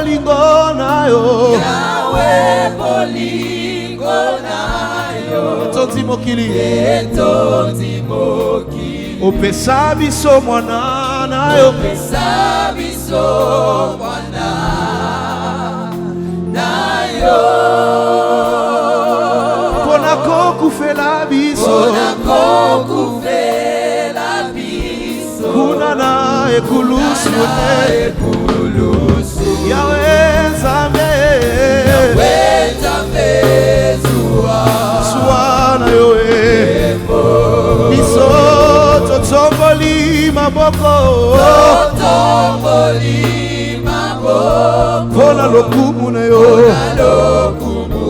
bolingo na yo. Yahweh bolingo na yo. Etondi mokili. Etondi mokili. Opesa biso mwana na yo. Opesa biso mwana na yo. Pona kokufela biso. Pona kokufela biso. Kunana ekulusu ne. Yahweh Nzambe. Yahweh Nzambe Suwa na yo biso totomboli maboko. Totomboli maboko. Pona lokumu na yo. Pona lokumu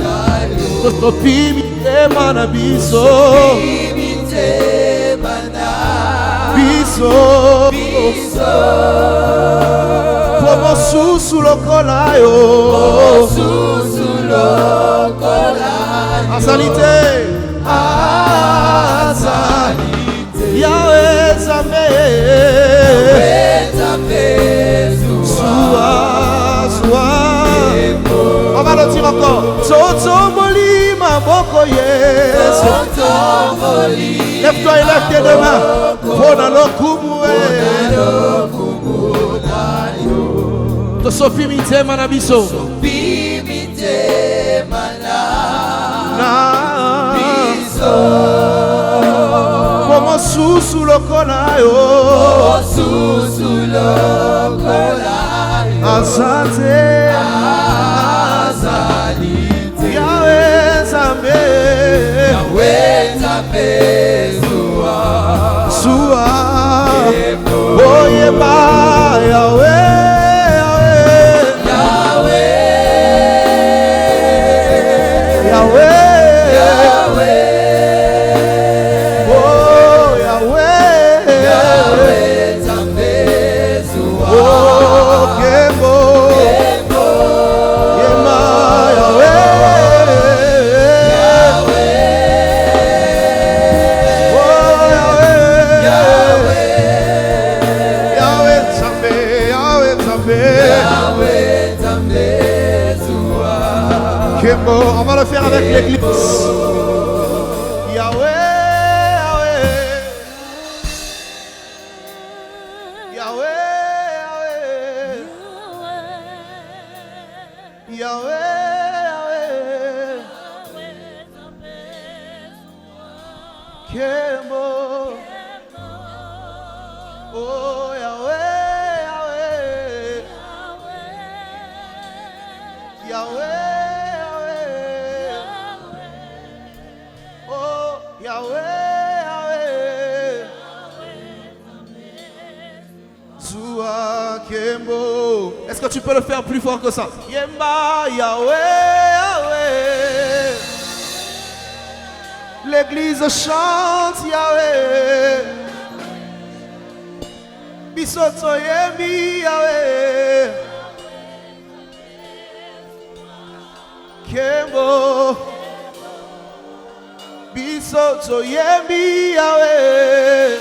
na yo. Topimi tema na biso. Topimi tema na biso. Biso. Pomo susu lokola yo. Susu lokola yo. Azalite. Azalite. Yahweh Nzambe. Yahweh Nzambe Suwa. On va le dire encore. Totomboli maboko Yesu. Totomboli. Lève-toi et lève tes deux mains. Pona lokumu. Tosofi mitema na biso. Sofi mitema na biso. Pomo susu lokola yo. Pomo susu lokola yo. Asante. Azalite. Yahweh Nzambe. Yahweh Nzambe Suwa. Oyeba Yahweh. On va le faire avec l'église. Yahweh, Yahweh. Yahweh, Yahweh. Yahweh, Yahweh. Kemo. Oh, Yahweh, Yahweh. Yahweh. Yahweh, Yahweh, Zua Kembo. Est-ce que tu peux le faire plus fort que ça? Yemba, Yahweh, Yahweh. L'église chante Yahweh. Bisoto Yemi, Yahweh. Kembo. Biso toyembi Yahweh.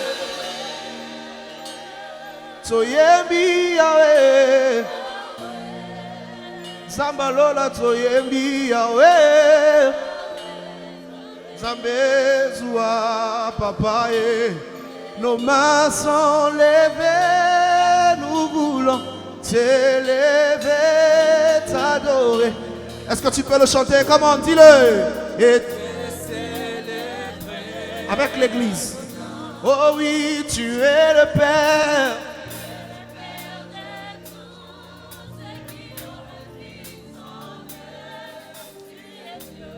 Toyembi Yahweh. Zambalola toyembi Yahweh. Zambé Zoua papaye. Nos mains sont levées. Nous voulons t'élever, t'adorer. Est-ce que tu peux le chanter? Comment? Dis-le. Et avec l'église. Oh oui, tu es le Père.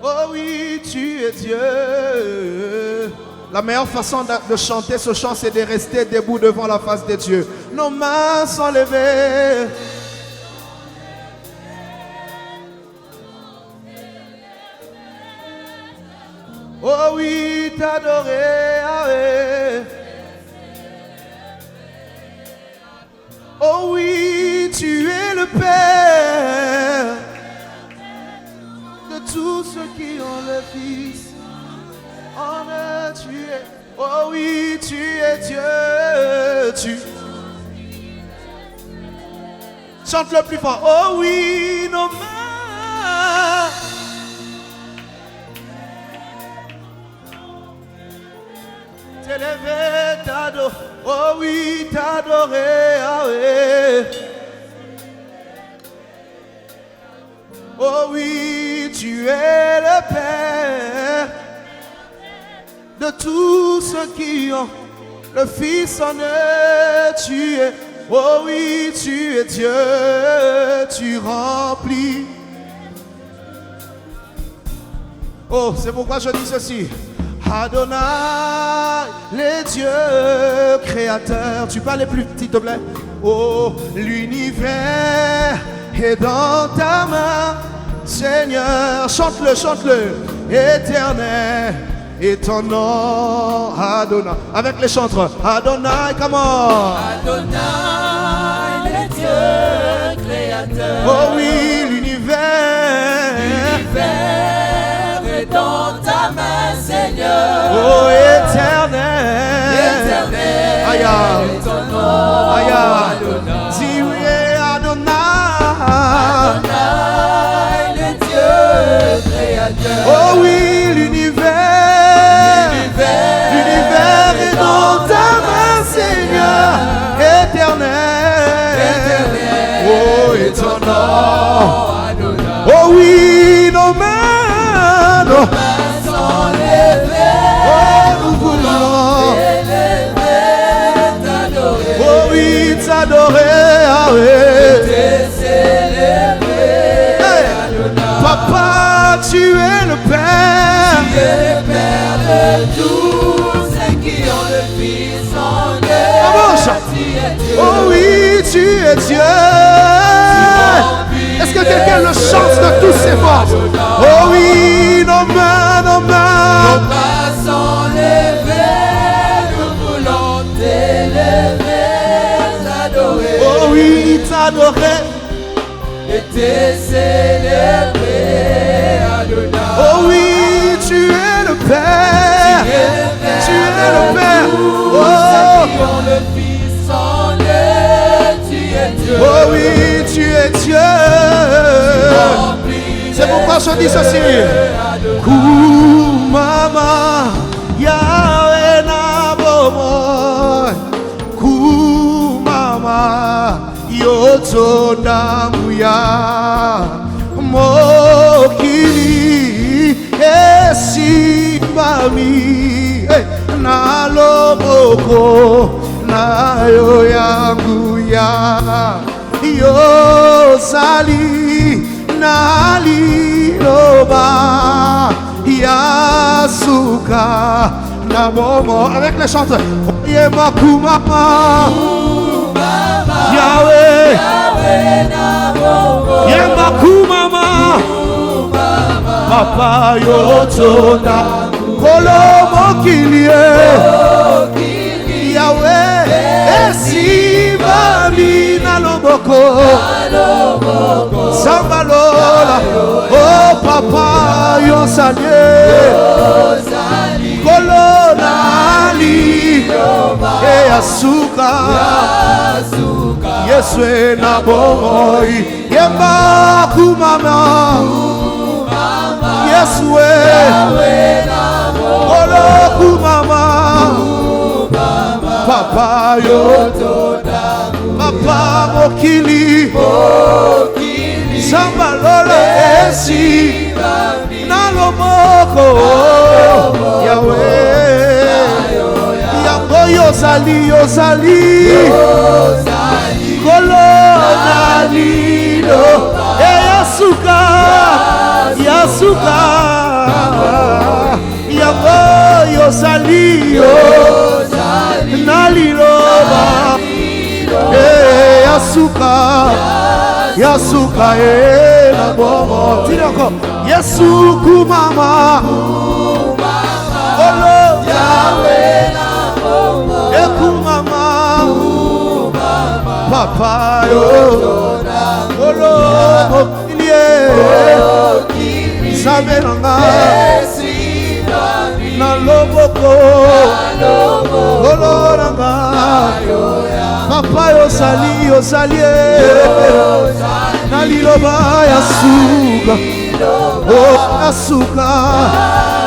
Oh oui, tu es Dieu. La meilleure façon de chanter ce chant, c'est de rester debout devant la face de Dieu. Nos mains sont levées. Oh oui, t'adorer, Yahweh. Oh oui, tu es le Père de tous ceux qui ont le Fils. En eux, tu es. Oh oui, tu es Dieu. Chante le plus fort. Oh oui, nos mains. T'élever, t'adorer. Oh oui, t'adorer. Ah oui. Oh oui, tu es le Père de tous ceux qui ont le Fils en eux. Tu es, oh oui, tu es Dieu, tu remplis. Oh, c'est pourquoi je dis ceci. Adonai, les dieux créateurs. Tu peux aller plus petit, s'il te plaît. Oh, l'univers est dans ta main, Seigneur. Chante-le, chante-le. Éternel est ton nom, Adonai. Avec les chanteurs. Adonai, comment? Adonai, les dieux créateurs. Oh oui, l'univers est dans ta main, Seigneur. Oh éternel, Éternel Aya, est ton nom, Aya, Adonai. dis oui Adonai. Adonai, le Dieu créateur. Oh oui, l'univers est dans ta main, Seigneur. Éternel, oh et ton nom, Adonai. oh oui, nos mains, nos Mains sont levées, oh nous voulons, élevées, t'adorer. oh oui, t'adorer, ah oui. T'es célébré, Hey, Adonai. Papa, tu es le Père. Tu es le Père de tous ceux qui ont le Fils en Vamos. eux. Tu es Dieu. Oh oui, tu es Dieu. Est-ce que quelqu'un le chante de tous ses forces? Oh oui, nos mains, nos Nos mains. bras sont levés, nous voulons t'élever, t'adorer. Oh oui, t'adorer. Et t'es célébré, Adonai. Oh oui, tu es le Père. Tu es le Père. Oh, Qui ont le Fils en eux, tu es Dieu. oh oui, tu es Dieu. C'est pourquoi je dis ceci. Kumama Yahweh na bomo. Kumama yoto namuya. Mokili esibami na loboko na yo yangu ya yozali na liloba yasuka na momo. Avec les chanteurs. Yema kumama Yahweh Yema kumama Papa yotona Kolomo kilie Yahweh esibami na loboko Sambalola Oh papa yosanye Kolonali Yasuka Yesu na bomoi Yemba kumama Yesu Kolo kumama Papa yotona Papa mokili Sambalola esi Nalomoko Yahweh Yango yozali Kolonalilo Yasuka Yango yozali Naliloba Yasuka na bomo. Dis encore Yesu kumama Olo Yahweh na bomo. Ekumama Papa yo Olo Ilie Sabelanga na loboko Koloranga Papa Yosali, Yosali, Naliloba, Yasuka, oh Yasuka,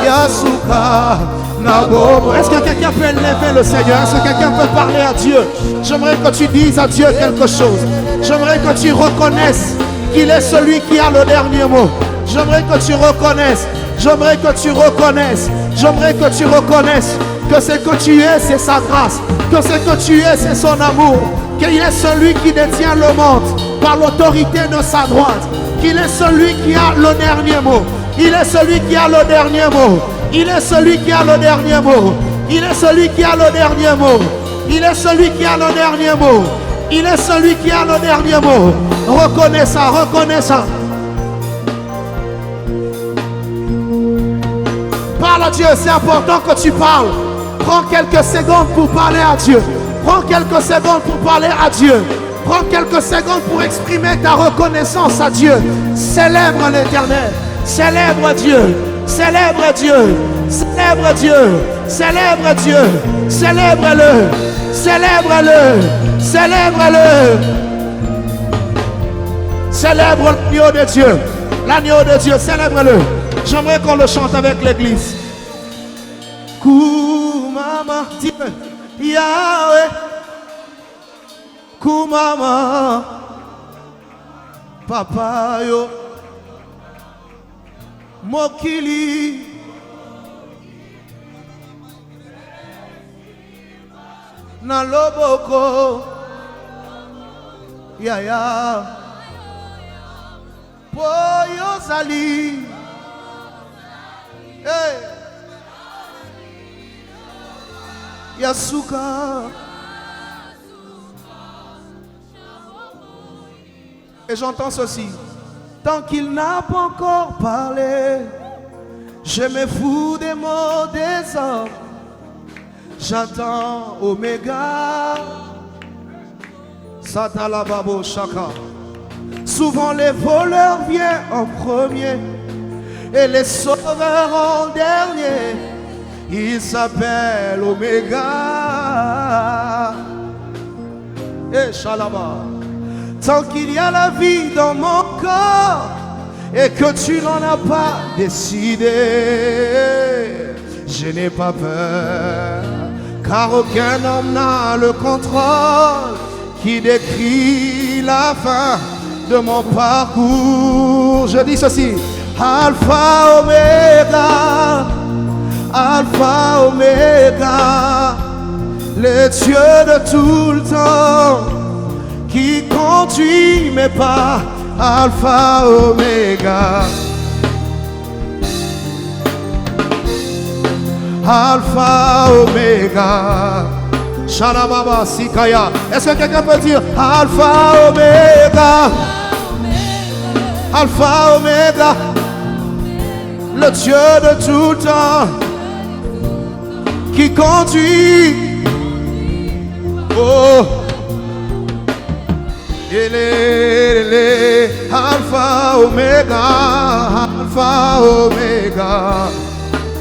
Yasuka, Nagobo. Est-ce que quelqu'un peut élever le Seigneur? Est-ce que quelqu'un peut parler à Dieu? J'aimerais que tu dises à Dieu quelque chose. J'aimerais que tu reconnaisses qu'il est celui qui a le dernier mot. J'aimerais que tu reconnaisses. J'aimerais que tu reconnaisses. J'aimerais que tu reconnaisses que ce que tu es, c'est sa grâce. Que ce que tu es, c'est son amour. Qu'il est celui qui détient le monde par l'autorité de sa droite. Qu'il est celui qui a le dernier mot. Il est celui qui a le dernier mot. Il est celui qui a le dernier mot. Il est celui qui a le dernier mot. Il est celui qui a le dernier mot. Il est celui qui a le dernier mot. Reconnais ça, reconnais ça. Parle à Dieu, c'est important que tu parles. Prends quelques secondes pour parler à Dieu. Prends quelques secondes pour parler à Dieu. Prends quelques secondes pour exprimer ta reconnaissance à Dieu. Célèbre l'Éternel. Célèbre Dieu. Célèbre Dieu. Célèbre Dieu. Célèbre Dieu. Célèbre-le. Célèbre-le. Célèbre-le. Célèbre l'agneau de Dieu. L'agneau de Dieu. Célèbre-le. J'aimerais qu'on le chante avec l'église. Kumama, dis Yahweh. Kumama, Papa yo, Mokili, Naloboko, Yaya, Poyo Sali. Hey. Yasuka. Et j'entends ceci. Tant qu'il n'a pas encore parlé, je me fous des mots des hommes. J'attends Oméga. Satalababo Shaka. Souvent les voleurs viennent en premier et les sauveurs en dernier. Il s'appelle Oméga. Et Shalaba. Tant qu'il y a la vie dans mon corps et que tu n'en as pas décidé, je n'ai pas peur, car aucun homme n'a le contrôle qui décrit la fin de mon parcours. Je dis ceci: Alpha Oméga, Alpha Oméga, le Dieu de tout le temps qui conduit mes pas, Alpha Oméga, Alpha Oméga, Shalababa Sikaya. Est-ce que quelqu'un peut dire Alpha Oméga, Alpha Oméga, le Dieu de tout le temps qui conduit, oh, Alpha Oméga, Alpha Oméga.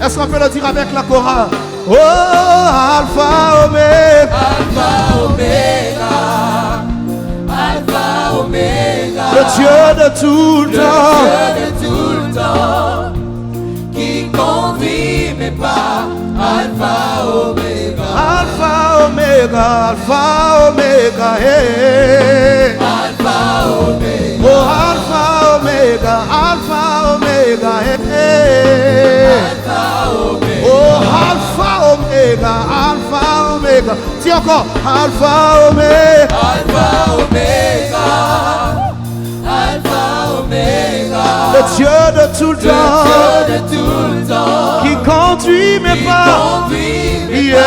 Est-ce qu'on peut le dire avec la chorale? Oh, Alpha Oméga, Alpha Oméga, Alpha Oméga, le Dieu de tout le temps, le Dieu de tout le temps, qui conduit mes pas, Alpha Oméga, Alpha Oméga, Alpha Oméga, hey. Alpha Oméga, Oh, Alpha Oméga, Alpha Oméga, hey. Alpha Oméga, Oh, Alpha Oméga, Alpha Oméga. Dis encore, Alpha Oméga, Alpha Oméga, Alpha Oméga, le Dieu de tout le le temps, Dieu de tout le temps, qui conduit mes qui pas. conduit mes Yeah.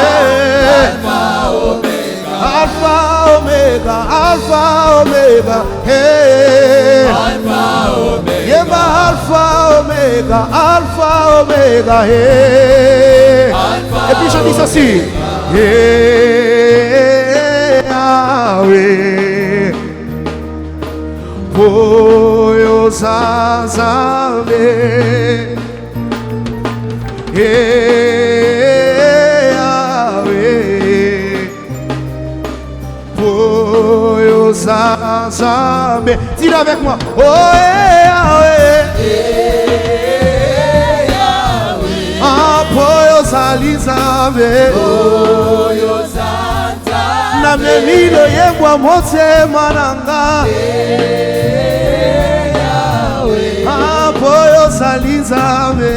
pas, Alpha Oméga, Alpha Oméga, Alpha Oméga, hey. Alpha Oméga, Yeah, ma Alpha Oméga, Alpha Oméga, hey. Alpha Et puis je dis ceci, yeah, Yahweh, Poyo Zazame, yeah, Yahweh, Yahweh. Dis-le avec moi. Oh, Yahweh. Ah, Poyo Salizame. Na memilo yembwa mote mananga. Ah, Poyo Salizame.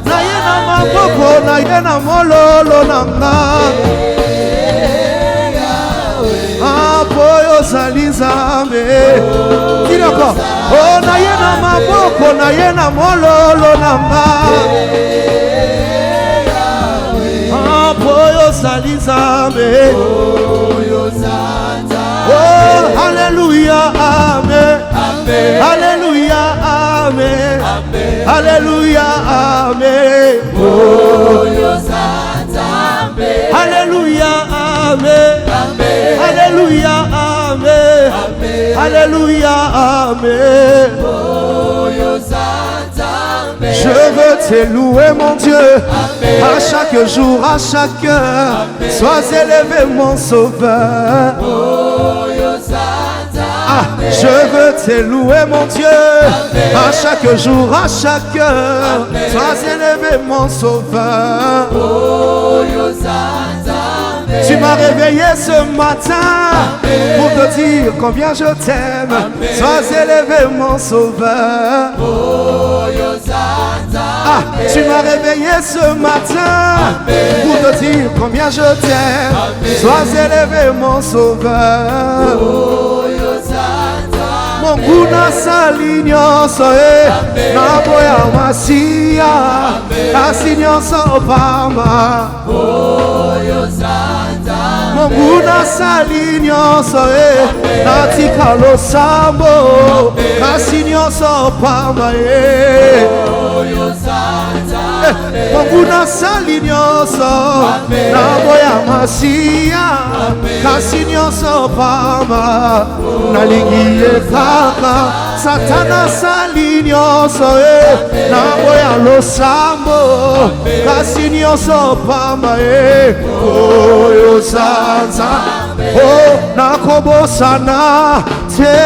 Na yena maboko, na yena mololo nanga. Ah, Poyo Salizame. Dis encore. Oh, na yena maboko, na yena mololo nanga. Ah, Poyo Salizame. Oh, Alléluia, Amen. Alléluia, Amen. Alléluia, Amen. Alléluia, Amen. Alléluia, Amen. Alléluia, Amen. Je veux te louer, mon Dieu, à chaque jour, à chaque heure. Sois élevé, mon sauveur. Ah, je veux te louer, mon Dieu, à chaque jour, à chaque heure. Sois élevé, mon sauveur. Tu m'as réveillé ce matin pour te dire combien je t'aime. Sois élevé, mon sauveur. Ah, tu m'as réveillé ce matin pour te dire combien je t'aime. Sois élevé, mon sauveur. Mon guna salinyoso na boya masia asinyoso opama. Mon guna salinyoso na tikalo sambo asinyoso opama. Mon guna salinyoso na boya masia asinyoso opama. Nalingiye kaka Satana salinyoso Nambo ya losambo Kasi nyoso pamba Oyo sanza Oh nakobosana te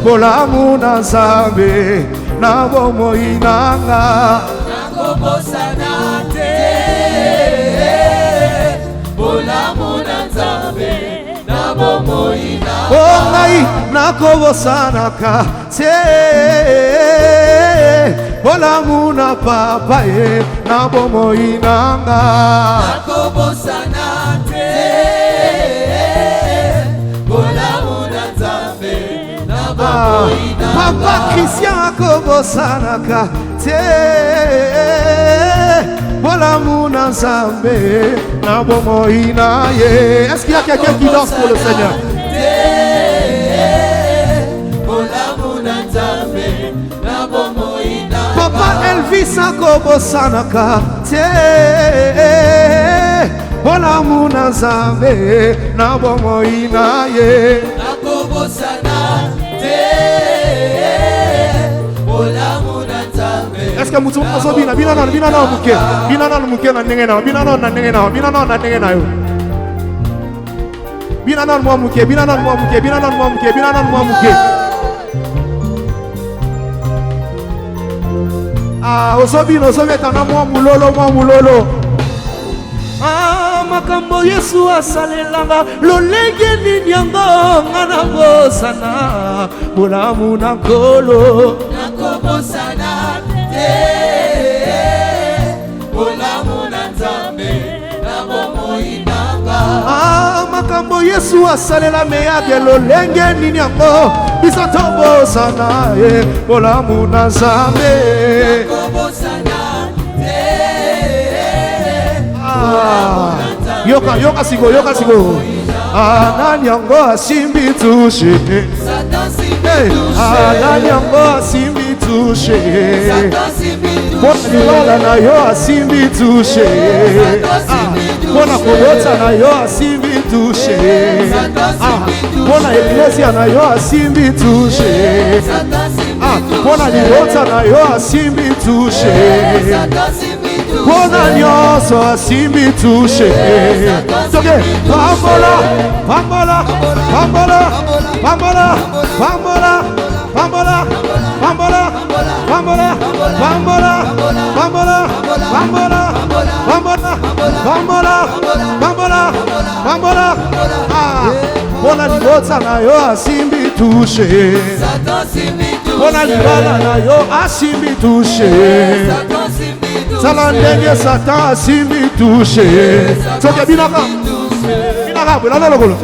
Bolamu na zambe Nabomo inanga Nakobosana te Bolamu na zambe Oh ngai nakobosana ka te Bolamu na papa na bomo inanga nakobosana te Bolamu na zambe na bomo inanga Papa Christian akobosana ka te Bolamu na zambe na bomo inaye. Est-ce qu'il y a quelqu'un qui danse pour le Seigneur? Papa Elvis akobosana ka te Bolamu na zambe na bomo inaye. Nakobosana te Bolamu na zambe. Est-ce que mutu mkozobina bina na muke na ndenge na bina na ndenge na yo bina na mwa muke Ah osobeta na mwa mulolo Ah makambo Yesu asalelanga lolenge nini yango ngana bosana Bolamu na nkolo nakobosana te Bolamu na nzambe na bomo inanga Ah makambo Yesu asalela meyage lolenge nini yango bisa tobosana Bolamu na nzambe nakobosana te Yoka sigo Nani yango asimbi touche Nani yango asimbi touche Mwana na yo asimbi touche Mwana kobota na yo asimbi touche Mwana iglesia na yo asimbi touche Mwana libota na yo asimbi touche mpona nyonso asimbi tushe toke pambola pambola pambola pambola pambola pambola pambola pambola pambola pambola pambola pambola pambola pambola pambola mpona libota na yo asimbi tushe mpona libala na yo asimbi tushe tala ndenge satan asimbi tushe soki binaka bwelana lokolo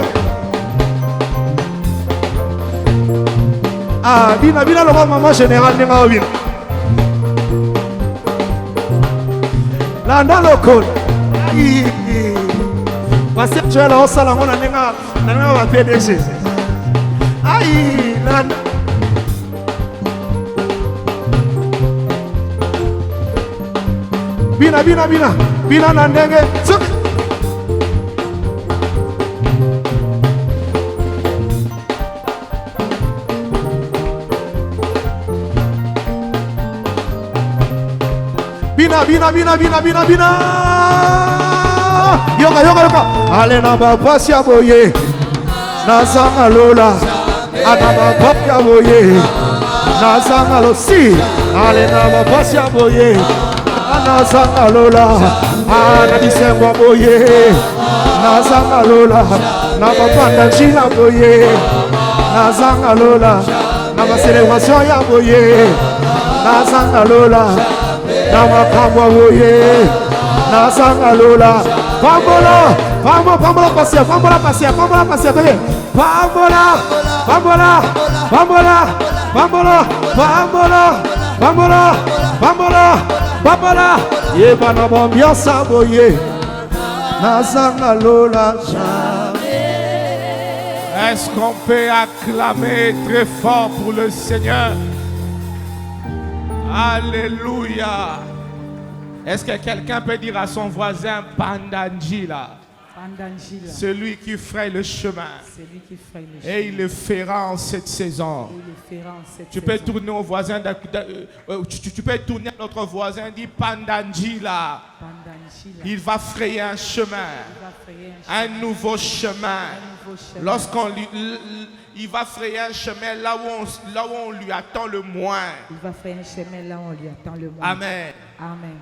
bina lokolo mama général ndenge obina landa lokolo paster joel osala ngo na ndenge ba PDG landa bina na ndenge soki bina yoka ale na bapasi ya boye nazanga lola ana bapasi ya boye nazanga losi ale na bapasi ya boye nazanga lola ana bisengo boye nazanga lola na bapanda njila boye nazanga lola na baselebration ya boye nazanga lola na makambo boye nazanga lola pambola pasia pambola toke pambola yeba na ambiance boye nazanga lola jamais. Est-ce qu'on peut acclamer très fort pour le Seigneur? Alléluia. Est-ce que quelqu'un peut dire à son voisin Pandanjila? Celui qui fraye le chemin. Et il le fera en cette saison. Tu peux tourner au voisin, tu peux tourner à notre voisin, dit Pandanjila. Il va frayer un chemin, un nouveau chemin. Lorsqu'on lui, il va frayer un chemin là où on lui attend le moins. Il va frayer un chemin là où on lui attend le moins. Amen. Amen.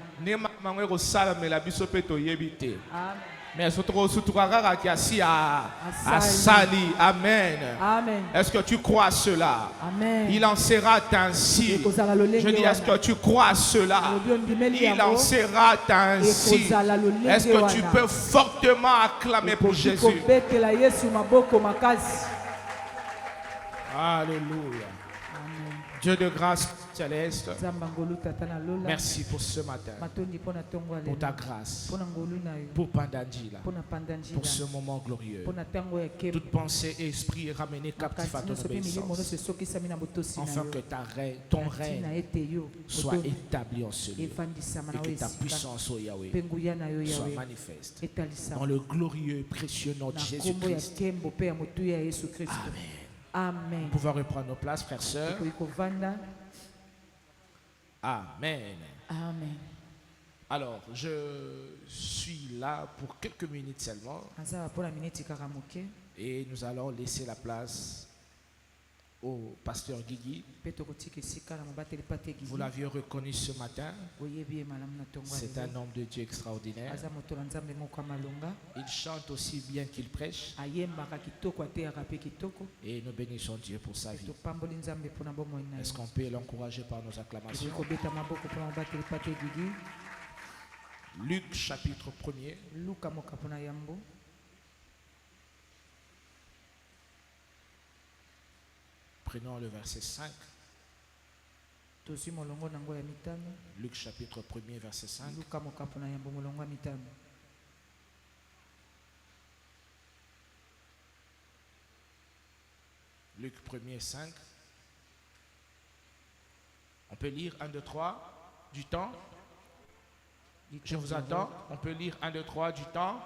Mais Asali. Amen. Amen. Est-ce que tu crois cela? Amen. Il en sera ainsi. Je dis, est-ce que tu crois cela? Il en sera ainsi. Est-ce que tu peux fortement acclamer pour Jésus? Alléluia. Dieu de grâce céleste, merci pour ce matin, pour ta grâce, pour Pandanjila, pour ce moment glorieux. Toute pensée et esprit est ramené captif à ton obéissance, afin que ton règne soit établi en ce lieu et que ta puissance, oh Yahweh, soit manifeste dans le glorieux et précieux nom de Jésus-Christ. Amen. Amen. Nous pouvons reprendre nos places, frères et sœurs. Amen. Amen. Alors, je suis là pour quelques minutes seulement. Et nous allons laisser la place au pasteur Guigui. Vous l'aviez reconnu ce matin. C'est un homme de Dieu extraordinaire. Il chante aussi bien qu'il prêche. Et nous bénissons Dieu pour sa vie. Est-ce qu'on peut l'encourager par nos acclamations? Luc chapitre 1er. Prenons le verset 5. Luc chapitre 1er, verset 5. Luc 1er, 5. On peut lire 1, 2, 3 du temps. Je vous attends. On peut lire 1, 2, 3 du temps.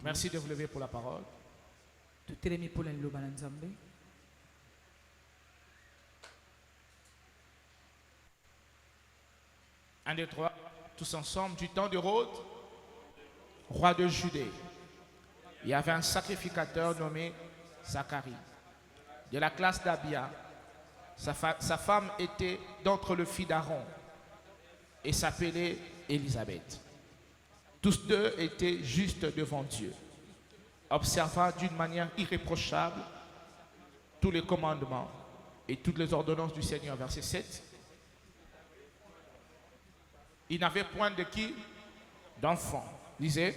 Merci de vous lever pour la parole. 1, 2, 3, tous ensemble. Du temps de Hérode, roi de Judée, il y avait un sacrificateur nommé Zacharie, de la classe d'Abia. Sa femme était d'entre le fils d'Aaron et s'appelait Élisabeth. Tous deux étaient justes devant Dieu, observant d'une manière irréprochable tous les commandements et toutes les ordonnances du Seigneur. Verset 7. Ils n'avaient point de qui? D'enfants. Lisez.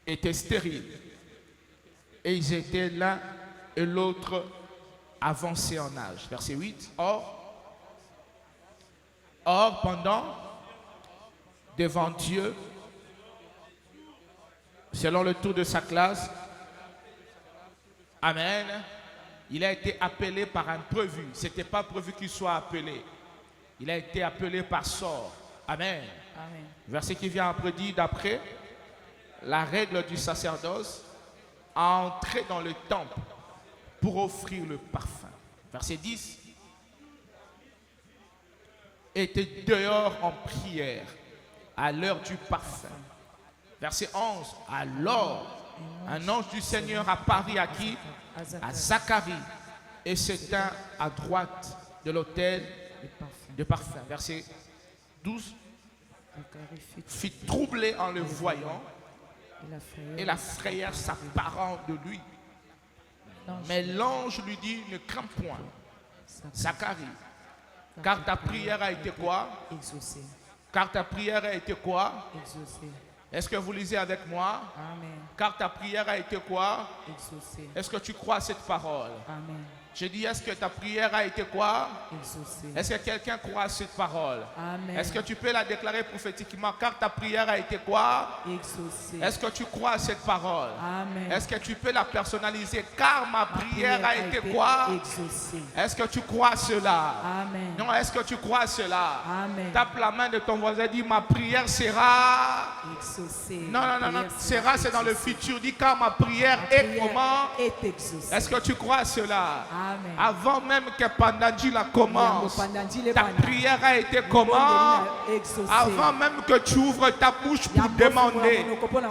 Étaient stériles. Et ils étaient l'un et l'autre avancés en âge. Verset 8. Or, pendant, devant Dieu, selon le tour de sa classe, amen, il a été appelé par un prévu. Ce n'était pas prévu qu'il soit appelé. Il a été appelé par sort. Amen. Amen. Verset qui vient après dit, d'après la règle du sacerdoce, à entrer dans le temple pour offrir le parfum. Verset 10. Était dehors en prière à l'heure du parfum. Verset 11. Alors, un ange du Seigneur apparut à qui? À Zacharie, et s'éteint à droite de l'autel de parfum. Verset 12. Fit troubler en le voyant, et la frayeur s'apparent de lui. Mais l'ange lui dit, ne crains point, Zacharie, car ta prière a été quoi? Exaucée. Car ta prière a été quoi? Exaucée. Est-ce que vous lisez avec moi? Amen. Car ta prière a été quoi? Exaucée. Est-ce que tu crois à cette parole? Amen. Je dis, est-ce que ta prière a été quoi? Exaucée. Est-ce que quelqu'un croit à cette parole? Amen. Est-ce que tu peux la déclarer prophétiquement? Car ta prière a été quoi? Exaucée. Est-ce que tu crois à cette parole? Amen. Est-ce que tu peux la personnaliser? Car ma prière a été quoi? Exaucée. Est-ce que tu crois à cela? Amen. Non, est-ce que tu crois à cela? Amen. Tape la main de ton voisin, dis, ma prière sera... Exaucée. Non, sera, c'est dans le futur. Dis, car ma prière est comment? Est exaucée. Est-ce que tu crois à cela? Amen. Avant même que Pandandji la commence, ta prière a été comment? Avant même que tu ouvres ta bouche pour demander,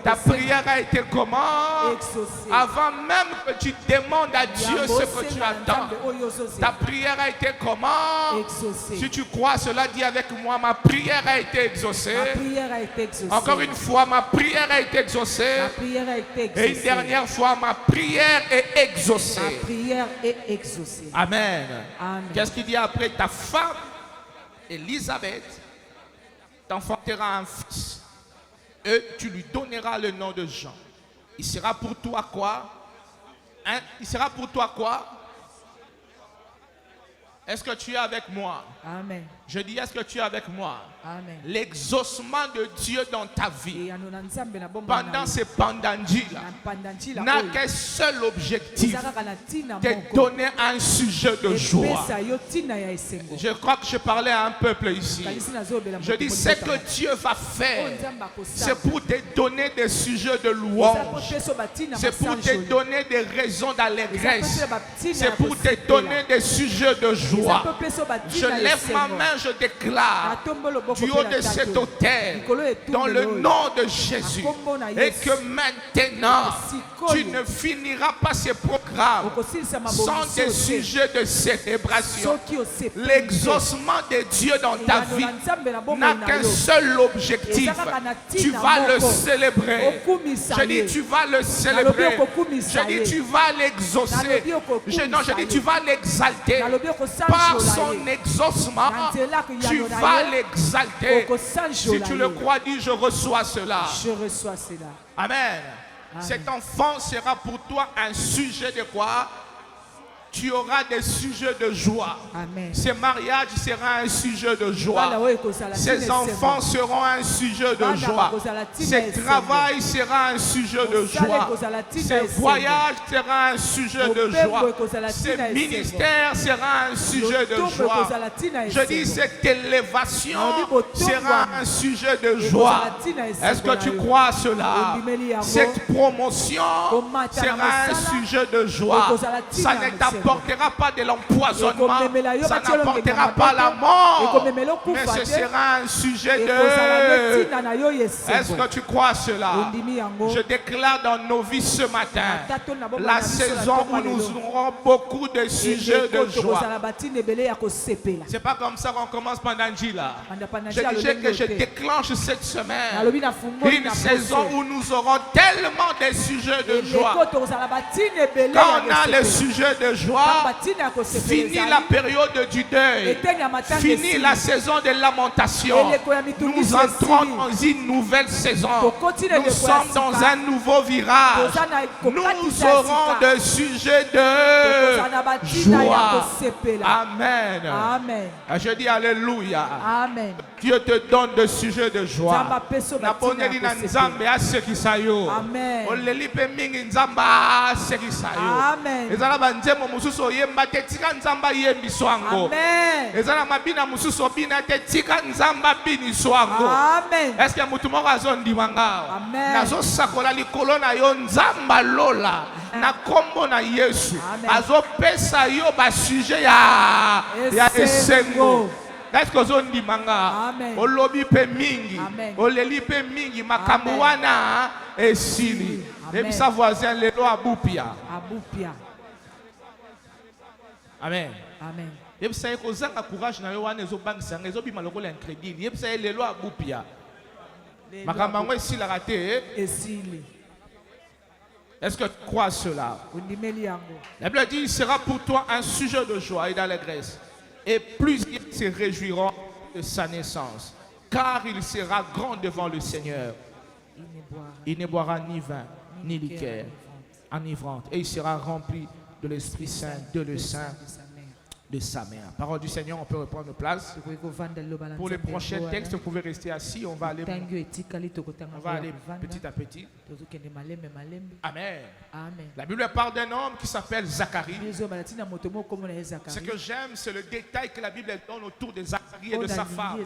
ta prière a été comment? Exaucée. Avant même que tu demandes à Dieu ce que tu attends, ta prière a été comment? Exaucée. Si tu crois à cela, dis avec moi, ma prière a été exaucée. Ma prière a été exaucée. Encore une fois, ma prière a été exaucée. Ma prière a été exaucée. Et une dernière fois, ma prière est exaucée. Ma prière est exaucée. Amen. Amen. Qu'est-ce qu'il dit après? Ta femme, Élisabeth, t'enfantera un fils. Et tu lui donneras le nom de Jean. Il sera pour toi quoi? Hein? Il sera pour toi quoi? Est-ce que tu es avec moi? Amen. Je dis, est-ce que tu es avec moi? Amen. L'exaucement de Dieu dans ta vie pendant ces pandandji-là n'a qu'un seul objectif, de donner un sujet de joie. Je crois que je parlais à un peuple ici. Je dis, ce que Dieu va faire, c'est pour te donner des sujets de louange. C'est pour te donner des raisons d'allégresse. C'est pour te donner des sujets de joie. Je lève ma main, je déclare du haut de cet autel, dans le nom de Jésus, et que maintenant tu ne finiras pas ces programmes sans des sujets de célébration. L'exaucement de Dieu dans ta vie n'a qu'un seul objectif. Tu vas le célébrer. Je dis tu vas le célébrer. Je dis tu vas l'exaucer. Je dis tu vas l'exalter. Par son exaucement, tu vas l'exalter. Si tu le crois, dis je reçois cela. Je reçois cela. Amen. Cet enfant sera pour toi un sujet de quoi? Tu auras des sujets de joie. Amen. Ce mariage sera un sujet de joie. Ces enfants seront un sujet de joie. Ce travail sera un sujet de joie. Ce voyage sera un sujet de joie. Ce ministère sera un sujet de joie. Je dis cette élévation sera un sujet de joie. Est-ce que tu crois à cela? Cette promotion sera un sujet de joie. Ça ne t'a n'apportera pas de l'empoisonnement, ça n'apportera pas la mort, mais ce sera un sujet de... Est-ce que tu crois cela? Je déclare dans nos vies ce matin la saison où nous aurons beaucoup de sujets de joie. C'est pas comme ça qu'on commence pendant Njila. Je disais que je déclenche cette semaine une saison où nous aurons tellement de sujets de joie. Quand on a les sujets de joie, fini la période du deuil, fini la saison de lamentation. Nous entrons dans une nouvelle saison. Nous sommes dans un nouveau virage. Nous aurons des sujets de joie. Amen. Amen. Je dis Alléluia. Amen. Dieu te donne des sujets de joie. Amen. Est-ce que mutu moko azondimanga? Nazosakola likolo na yo nzamba lola na kombo na Yesu. Azopesa yo ba sujet ya esengo. Est-ce que ozondimanga? Olobi pe mingi, oleli pe mingi makambo wana esili. Et sa voisin lelo abupia. Amen. Amen. Et ça y kozanga courage na yo wana ezobangisa ezobima lokola incrédule. Et ça y lelo abupia. Makambo esili raté esili. Est-ce que tu crois cela? La Bible dit il sera pour toi un sujet de joie et d'allégresse. Et plusieurs se réjouiront de sa naissance, car il sera grand devant le Seigneur. Il ne boira ni vin, ni liqueur enivrante, et il sera rempli de l'Esprit Saint, de le sein de sa mère. Parole du Seigneur, on peut reprendre place. Pour les prochains textes, vous pouvez rester assis, on va aller petit à petit. Amen. La Bible parle d'un homme qui s'appelle Zacharie. Ce que j'aime, c'est le détail que la Bible donne autour de Zacharie et de sa femme.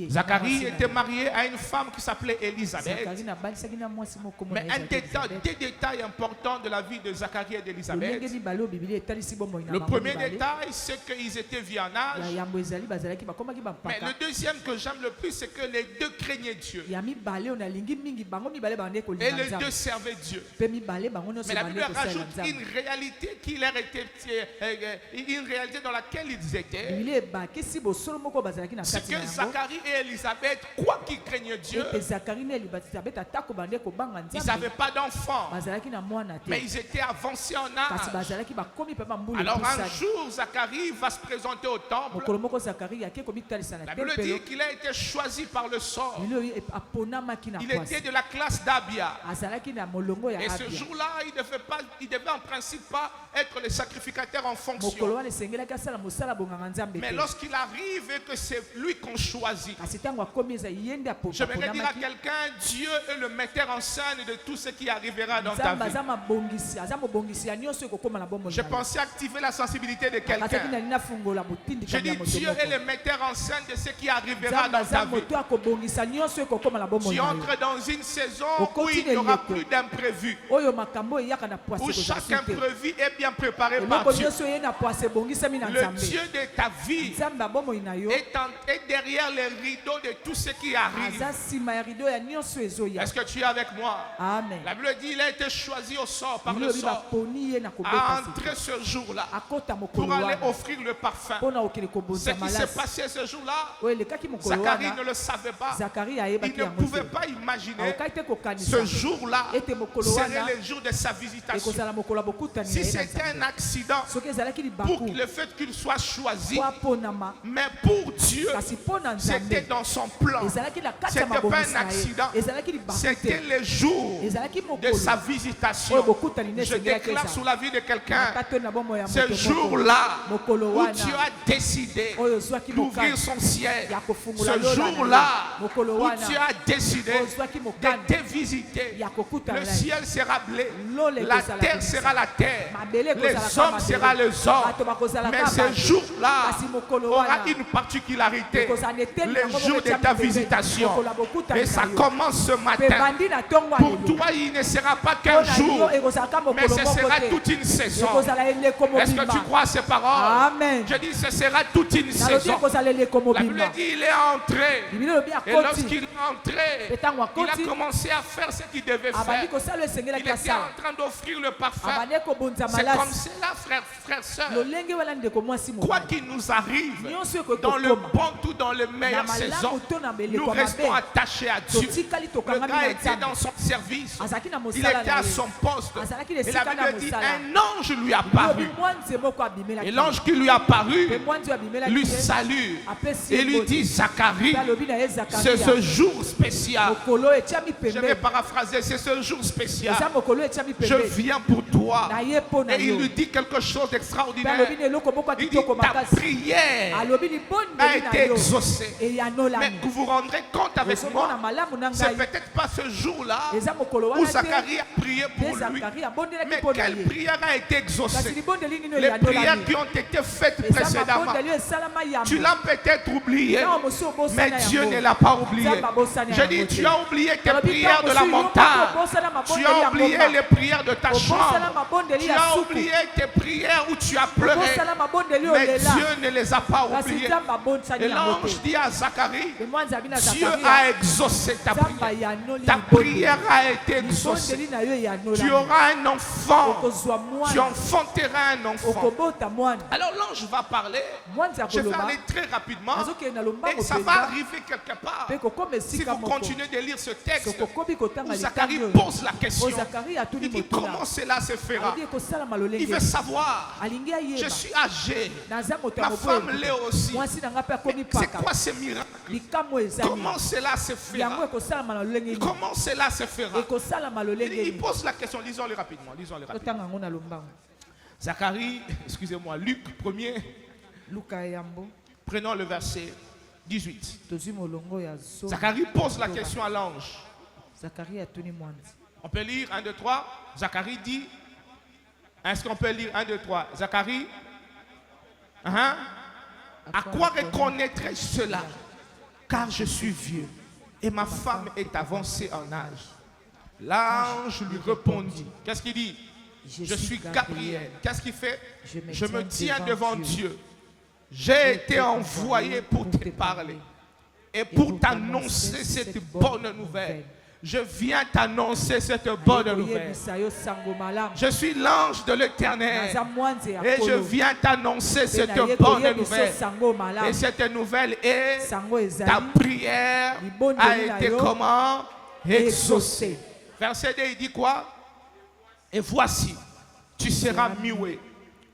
Zacharie était marié à une femme qui s'appelait Élisabeth. Mais des détails importants de la vie de Zacharie et d'Élisabeth. Le premier détail, c'est qu'ils étaient vieux en âge. Mais le deuxième que j'aime le plus, c'est que les deux craignaient Dieu. Et les deux servaient Dieu. Mais la Bible rajoute une réalité qui leur était, une réalité dans laquelle ils étaient. C'est que Zacharie et Élisabeth, quoi qu'ils craignaient Dieu, ils n'avaient pas d'enfants. Mais ils étaient avancés en âge. Alors un jour, Zacharie va se présenter au temple. La Bible dit qu'il a été choisi par le sort. Il était de la classe d'Abia. Et ce jour-là, il devait en principe pas être le sacrificateur en fonction. Mais lorsqu'il arrive et que c'est lui qu'on choisit, j'aimerais dire à quelqu'un, Dieu est le metteur en scène de tout ce qui arrivera dans ta vie. Je pensais activer la sensibilité de quelqu'un. Je dis, Dieu est le metteur en scène de ce qui arrivera dans ta vie. Tu entres dans une saison où il n'y aura plus d'imprévu, où chaque imprévu est bien préparé par Dieu. Le Dieu de ta vie est derrière les rideaux de tout ce qui arrive. Est-ce que tu es avec moi? Amen. La Bible dit il a été choisi au sort, par le sort, à entrer ce jour-là pour aller offrir le parfum. Ce qui s'est passé ce jour-là, Zacharie ne le savait pas. Il ne pouvait pas imaginer ce jour-là serait le jour de sa visitation. Si c'était un accident, pour le fait qu'il soit choisi, mais pour Dieu, c'était dans son plan. C'était pas un accident, c'était le jour de sa visitation. Je déclare sous la vie de quelqu'un, ce jour-là où Dieu a décidé d'ouvrir son ciel, ce jour-là où Dieu a décidé de te visiter, le ciel sera bleu, la terre sera la terre, les hommes seront les hommes. Mais ce jour-là aura une particularité, le jour de ta visitation. Et ça commence ce matin. Pour toi, il ne sera pas qu'un jour, mais ce sera toute une saison. Est-ce que tu crois ces paroles? Amen. Je dis, ce sera toute une saison. La Bible dit, il est entré. Et lorsqu'il est entré, il a commencé à faire ce qu'il devait faire. Il était en train d'offrir le parfum. C'est comme cela, frère, soeur. Quoi qu'il nous arrive, dans le bon ou dans le meilleur saison, nous restons attachés à Dieu. Le gars était dans son service. Il était à son poste. Et la Bible dit, un ange lui a paru. Et l'ange qui lui a paru lui salue et lui dit, Zacharie, c'est ce jour spécial. Je vais paraphraser, c'est ce jour spécial. Je viens pour toi. Et il lui dit quelque chose d'extraordinaire. Il dit, ta prière a été exaucée. Mais vous vous rendrez compte avec moi, c'est peut-être pas ce jour-là où Zacharie a prié pour lui. Mais quelle prière a été exaucée? Les prières qui ont été faites précédemment. Tu l'as peut-être oublié, mais Dieu ne l'a pas oublié. Je dis, tu as oublié tes prières de la montagne. Tu as oublié les prières de ta chambre. Tu as oublié tes prières où tu as pleuré. Mais Dieu ne les a pas oubliées. Et l'ange dit à Zacharie, Dieu a exaucé ta prière. Ta prière a été exaucée. Tu auras un enfant. Tu enfanteras un enfant. Alors l'ange va parler. Je vais aller très rapidement. Et ça va arriver quelque part. Si vous continuez de lire ce texte, où Zacharie pose la question. Il dit, comment cela se fera? Il veut savoir. Je suis âgé. Ma femme l'est aussi. C'est quoi ce miracle? Comment cela se fera? Comment cela se fera? Il pose la question. Lisons-le rapidement. Zacharie, excusez-moi, Luc 1er. Prenons le verset 18. Zacharie pose la question à l'ange. On peut lire 1, 2, 3. Zacharie dit. Est-ce qu'on peut lire 1, 2, 3? Zacharie. À quoi reconnaîtrai-je cela? Car je suis vieux et ma femme est avancée en âge. L'ange lui répondit. Qu'est-ce qu'il dit? Je suis Gabriel. Qu'est-ce qu'il fait? Je me tiens devant Dieu. J'ai été envoyé pour te parler et pour t'annoncer cette bonne nouvelle. Je viens t'annoncer cette bonne nouvelle. Je suis l'ange de l'Éternel et je viens t'annoncer cette bonne nouvelle. Et cette nouvelle est ta prière a été comment? Exaucée. Verset 2, il dit quoi? Et voici, tu seras muet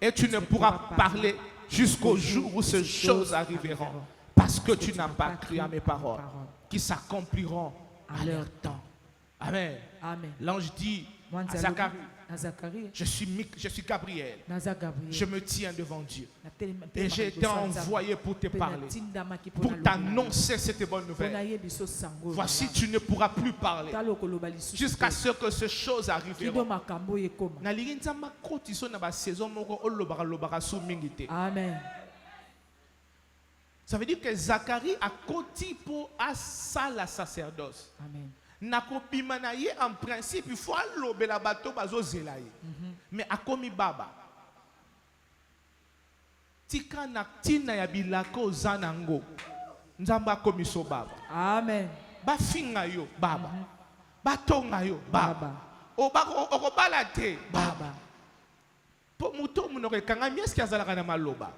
et tu ne pourras parler jusqu'au jour où ces choses arriveront. Parce que tu n'as pas cru à mes paroles qui s'accompliront à leur temps. Amen. L'ange dit à Zacharie, je suis Gabriel. Je me tiens devant Dieu. Et j'ai été envoyé pour te parler, pour t'annoncer cette bonne nouvelle. Voici, tu ne pourras plus parler jusqu'à ce que ces choses arriveront. Amen. Ça veut dire que Zacharie a côté pour ça la sacerdoce. Amen. Nakobimanaye en principe il faut allober la bateau bazo zelaye. Mais akomi baba. Tika na tina ya bilako zanango. Nzamba komiso baba. Amen. Ba finga yo baba. Ba tonga yo baba. Okobala te baba. Po muto munore kanga miesi azalaka na maloba.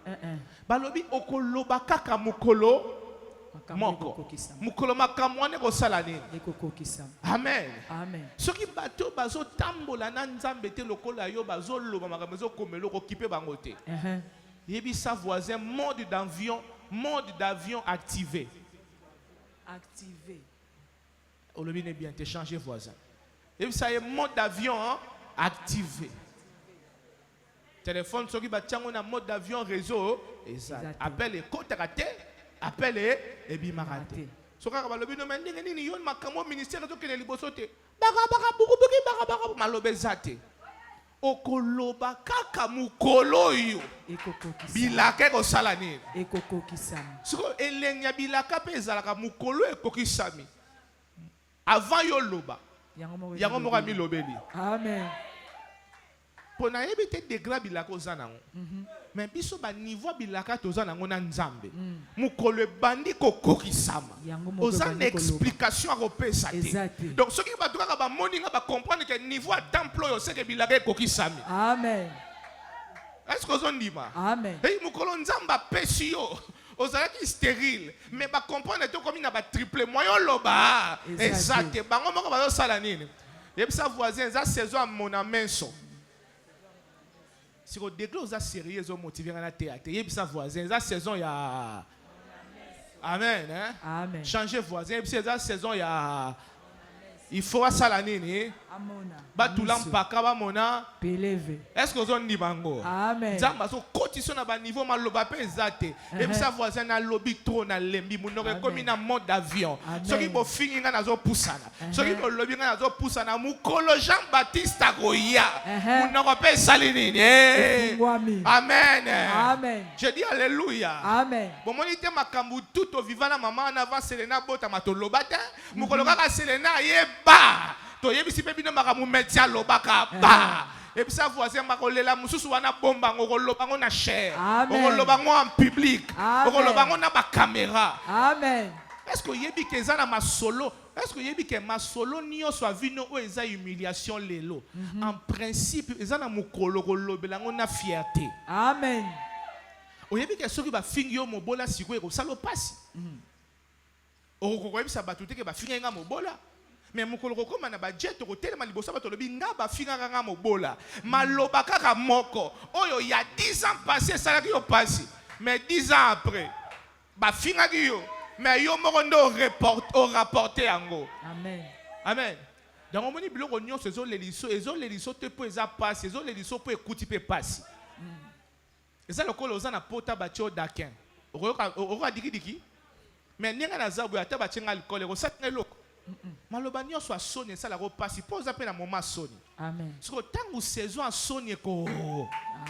Balobi okoloba kaka mukolo. Mukolo makamwane ko salani. Amen. Amen. Soki bato bazo tambola na nzambe te lokola yo bazo loba makamezo komelo ko kipe bangote. Yebi sa voisin mode d'avion activé. Activé. Olobi ne bien te changer voisin. Yebi ça est mode d'avion activé. téléphone soki batiango na mode d'avion réseau exact appel et kotakate appel et bimarate soka ka balobi no mendenge nini yon makamo ministère to kene liboso te baka buku malobe zate okoloba kaka mukolo yo bilaka ko sala nini ekokokisama soko elenya bilaka pe ezalaka mukolo ekokisami avant yo loba yango moko mi lobeli amen pona yebite degré bilaka ozana ngo mais biso ba niveau bilaka tozana ngo na nzambe mukolo bandi kokokisama ozana explication akopesa te donc soki bato kaka ba moninga ba comprendre que niveau à temple yo c'est que bilaka ekokisami amen est-ce que ozondima amen hey mukolo nzamba pesi yo ozalaki stérile mais ba comprendre to comme na ba triple moyen loba exact bango moko ba sala nini yebisa voisin za saison mon amenso si vous déclarez aux sérieux aux motivés à la théâtre yebisa voisin za saison ya amen hein amen changer voisin yebisa za saison ya il faut sala nini batulampa ba mona peleve est-ce que vous on dit bango amen zamba so cotisation na ba niveau maloba pe zate et ça voisin na lobby trop na lembi munoko comme na mode d'avion soki bo finga na zo pusana soki bo lobby na zo pusana mukolo Jean Baptiste akoya munoko pe sali nini amen amen je dis alléluia amen bon monite makambu tout au vivant na maman na va Selena bota matoloba te mukolo kaka Selena yeba to yebisi pe bino makamu metia lobaka ba ebisa voisin makolela mususu wana bomba ngokoloba ngo na cher ngokoloba ngo en public ngokoloba ngo na ba caméra amen est-ce que yebi ke za na masolo est-ce que yebi ke masolo nyo so vino o eza humiliation lelo en principe eza na mukolo kolobela ngo na fierté amen o yebi ke soki ba fingi yo mobola siko ko salo pasi o ko yebisa batuté ke ba fingi nga mobola mais mukolo kokoma na budget ko telema liboso ba tolobi nga ba finga nga mobola maloba kaka moko oyo ya 10 ans passé ça yo passé mais 10 ans après ba finga yo mais yo moko ndo rapporter yango amen amen donc on moni biloko nyonso ezo leliso te po eza passe ezo leliso po ekuti pe passe eza lokolo oza na pota batio dakin okoka diki mais ninga na zabu ata batyenga alcool ko satna loko maloba nyonso asoni esala ko pasi po oza pe na moment asoni amen siko tangu saison asoni ko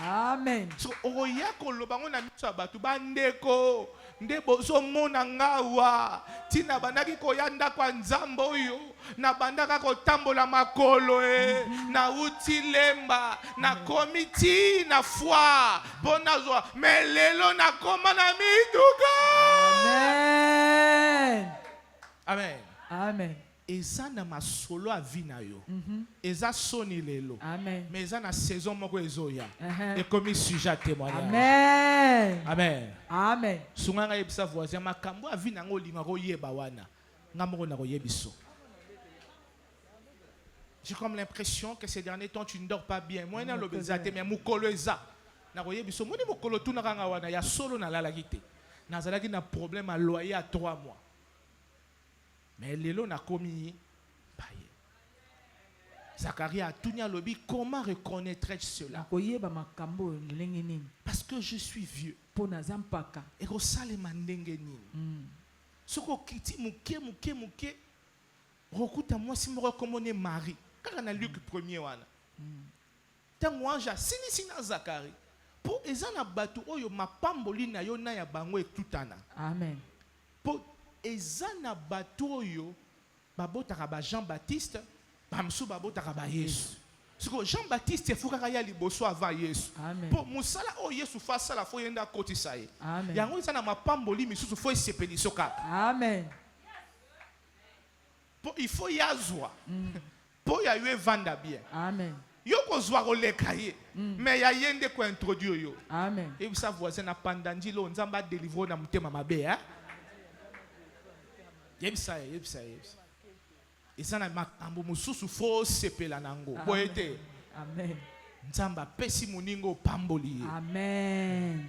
amen so oya koloba ngo na miso ya bato bandeko nde bozomona ngawa tina bandaki koyanda kwa nzambe oyo na bandaka kotambola makolo na uti lemba na komiti na foi bona zwa melelo na koma na miduka amen amen amen eza na masolo a vina yo eza soni lelo amen mais eza na saison moko ezoya et comme sujet à témoignage amen amen amen sunganga yebisa voisin makambo a vina ngo linga ko yeba wana ngamoko na ko yebiso. J'ai comme l'impression que ces derniers temps tu ne dors pas bien moi na lobezate mais mukolo eza na ko yebiso moni mukolo tuna kanga wana ya solo na lalagite nazalaki na problème à loyer à 3 mois. Mais lelo na komi paye. Zacharie a tout lobby. Comment reconnaîtrais-je cela? Parce que je suis vieux. Et que ça les mandenge nini. Soko kiti muke. Rokuta moi si me recommande Marie. Car na Luc 1er wana. Tango anja sini Zacharie. Po ezana batu oyo mapamboli na yo na ya bango etutana. Amen. Po ezana bato oyo babotaka ba Jean-Baptiste bamsu babotaka ba Yesu siko Jean-Baptiste fukaka ya liboso avant Yesu po musala o Yesu fa sala fo yenda kotisa ye yango ezana mapamboli misusu fo esepeliso kaka amen po il faut yazwa po ya yo vanda bien amen yo kozwa koleka ye mais ya yende ko introduire yo amen et vous savez voisin na pandandilo nzamba délivrer na mutema mabe hein. Yebisa. Isana makambo mususu fo sepela nango. Boete. Amen. Nzamba pesi muningo pamboli. Amen.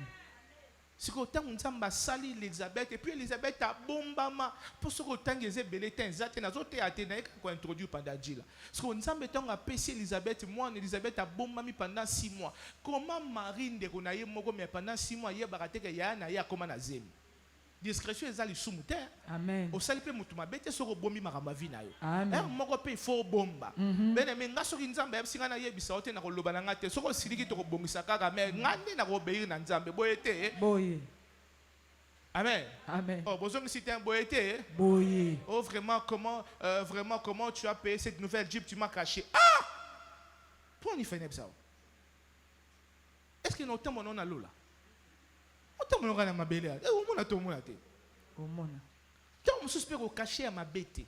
C'est que autant on sali Elisabeth et puis Elisabeth a bombama pour ce que autant les belletins zaté na zoté aténaï qu'on introduit pendant Djila. Parce que on a payé Elisabeth moi Elisabeth a bombami pendant 6 mois. Comment Marie de konaye moko mais pendant 6 mois il y a baraté que ya na ya comment na zemi. Discrétion ezali sumuté. Amen. Au sali pe mutuma bete soko bombi makamba vina yo. Amen. Moko pe fo bomba. Bene me ngaso ki nzambe singa na yebisa ote na koloba na ngate soko siliki to kobongisa kaka mais ngande na kobeir na nzambe boyete. Boye. Amen. Amen. Oh, besoin que c'était un boyete. Boye. Oh, vraiment comment tu as payé cette nouvelle Jeep, tu m'as caché. Ah! Pour on y fait ça. Est-ce que nous avons mon nom là? On a mon ma belle. Eh, on a tout mon até. Au monde. Tant on suspect au caché à ma bête.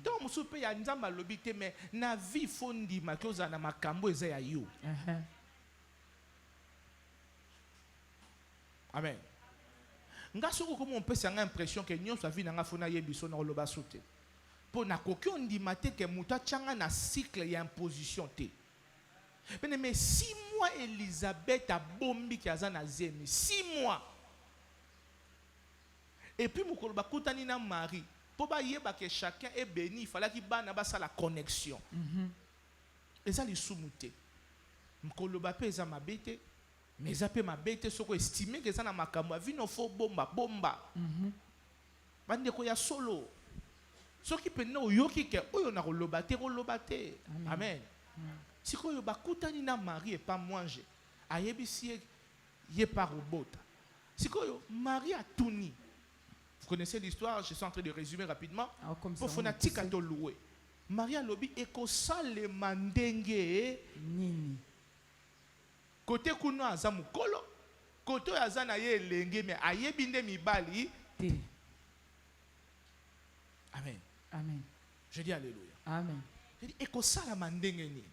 Tant on suspect à nzamba lobité mais na vie fondi ma koza na makambo eza ya yo. Amen. Ngasoko comme on peut s'en l'impression que nous savons na ngafona yebiso na loba sauter. Pour na koki on dit maté que muta changa na cycle ya imposition té. Mais 6 mois Elisabeth a bombi qui a na zemi 6 mois. Et puis mukoloba kutani na Marie. Pour ba yeba que chacun est béni, il fallait qu'il bana ba la connexion. Et ça les soumuté. Mukoloba pe za mabete. Mais ça peut m'abêter ce qu'on estime que ça n'a pas comme vie non faut bomba. Bande ko ya solo. Ce qui peut nous yoki que oyo na rolobate. Amen. Si ko yo bakutani na Marie et pas manger. Ayebisi ye pas robota. Si ko yo Marie a tout ni. Vous connaissez l'histoire, je suis en train de résumer rapidement. Pour fanatique à louer. Marie a lobi ekosale mandenge nini. Côté kuno aza mukolo, côté aza na ye lenge mais ayebi nde mibali. Amen. Amen. Je dis alléluia. Amen. Je dis ekosala mandenge ni.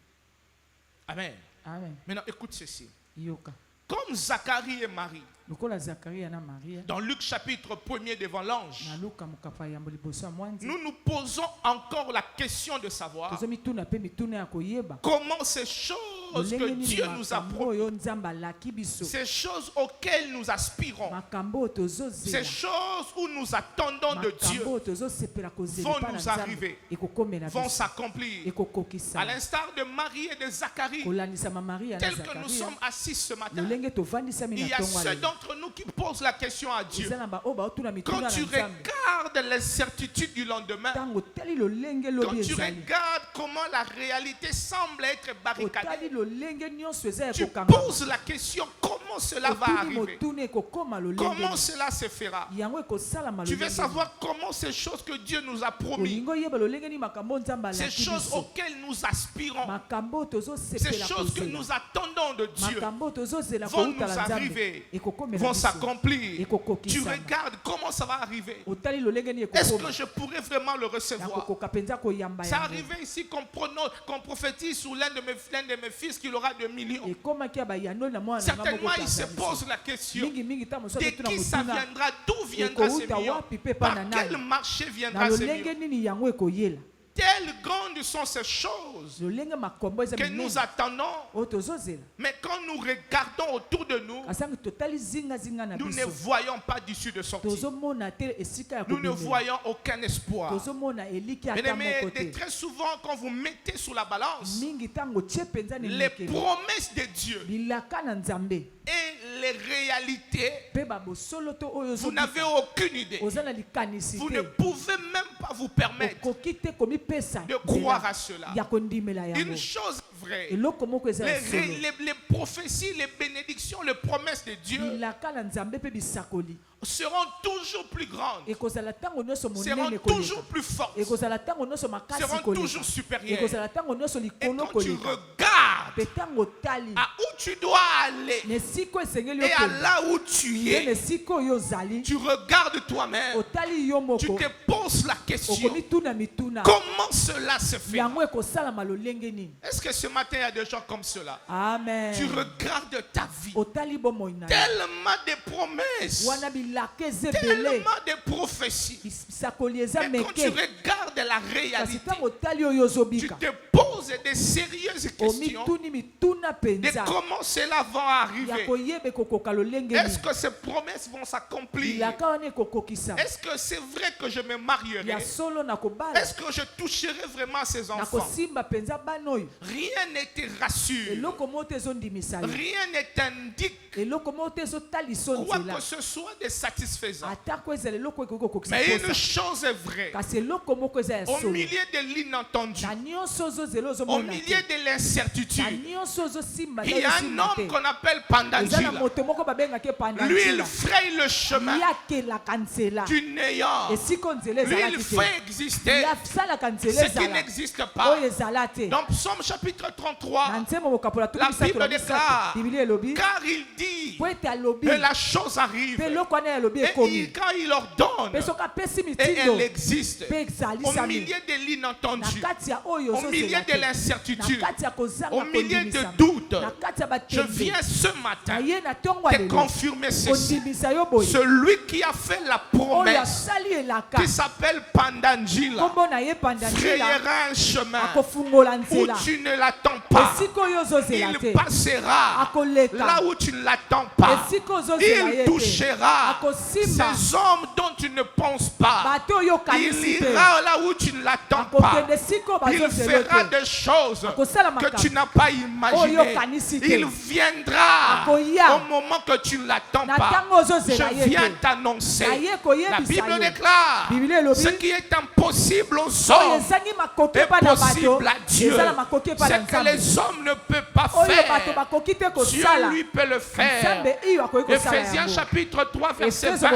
Amen. Amen. Maintenant écoute ceci. Yoka. Comme Zacharie et Marie. Dans Luc chapitre 1er devant l'ange. Nous nous posons encore la question de savoir comment ces choses que Dieu nous a promis, ces choses auxquelles nous aspirons, ces choses où nous attendons de Dieu vont nous arriver, vont s'accomplir. À l'instar de Marie et de Zacharie, tels que nous sommes assis ce matin, il y a ceux d'entre nous qui posent la question à Dieu. Quand tu regardes les certitudes du lendemain, quand tu regardes comment la réalité semble être barricadée, tu poses la question comment cela va arriver, comment cela se fera. Tu veux savoir comment ces choses que Dieu nous a promis, ces choses auxquelles nous aspirons, ces choses que nous attendons de Dieu vont nous arriver, vont s'accomplir. Tu regardes comment ça va arriver. Est-ce que je pourrais vraiment le recevoir? Ça arrivait ici qu'on prophétise sur l'un de mes fils qu'il aura 2 millions. Certainement il se pose la question de qui ça viendra, d'où viendra ces millions, par quel marché viendra ces millions. Telles grandes sont ces choses que nous attendons. Mais quand nous regardons autour de nous, nous ne voyons pas d'issue de sortie. Nous ne voyons aucun espoir. Mais très souvent, quand vous mettez sous la balance les promesses de Dieu et les réalités, vous n'avez aucune idée. Vous ne pouvez même pas vous permettre de croire à cela. Une chose vraie, les prophéties, les bénédictions, les promesses de Dieu seront toujours plus grandes, seront toujours plus fortes, seront toujours supérieures. Et quand tu regardes à où tu dois aller et à là où tu es, tu regardes toi-même, tu te poses la question, comment cela se fait? Est-ce que ce matin il y a des gens comme cela? Amen. Tu regardes ta vie, tellement de promesses, tellement de prophéties, mais quand tu regardes la réalité, tu te poses pose des sérieuses questions de comment cela va arriver. Est-ce que ces promesses vont s'accomplir? Est-ce que c'est vrai que je me marierai? Est-ce que je toucherai vraiment ces enfants? Rien ne te rassure. Rien ne t'indique quoi que ce soit de satisfaisant. Mais une chose est vraie. Au milieu de l'inattendu, au milieu de l'incertitude, il y a un homme qu'on appelle Pandangila. Lui, il fraye le chemin du néant. Lui, il fait exister ce qui n'existe pas. Dans Psaume chapitre 33, la Bible déclare, car il dit que la chose arrive, et quand il ordonne, et elle existe. Au milieu de l'inattendu, au milieu de l'incertitude, au milieu de doute, je viens ce matin te confirmer ceci. Celui qui a fait la promesse, qui s'appelle Pandangila, frayera un chemin où tu ne l'attends pas. Il passera là où tu ne l'attends pas. Il touchera ces hommes dont tu ne penses pas. Il ira là où tu ne l'attends pas. Il fera des choses que tu n'as pas imaginées. Il viendra au moment que tu ne l'attends pas. Je viens t'annoncer. La Bible déclare ce qui est impossible aux hommes est possible à Dieu. Ce que les hommes ne peuvent pas faire, Dieu lui peut le faire. Ephésiens chapitre 3 verset 20.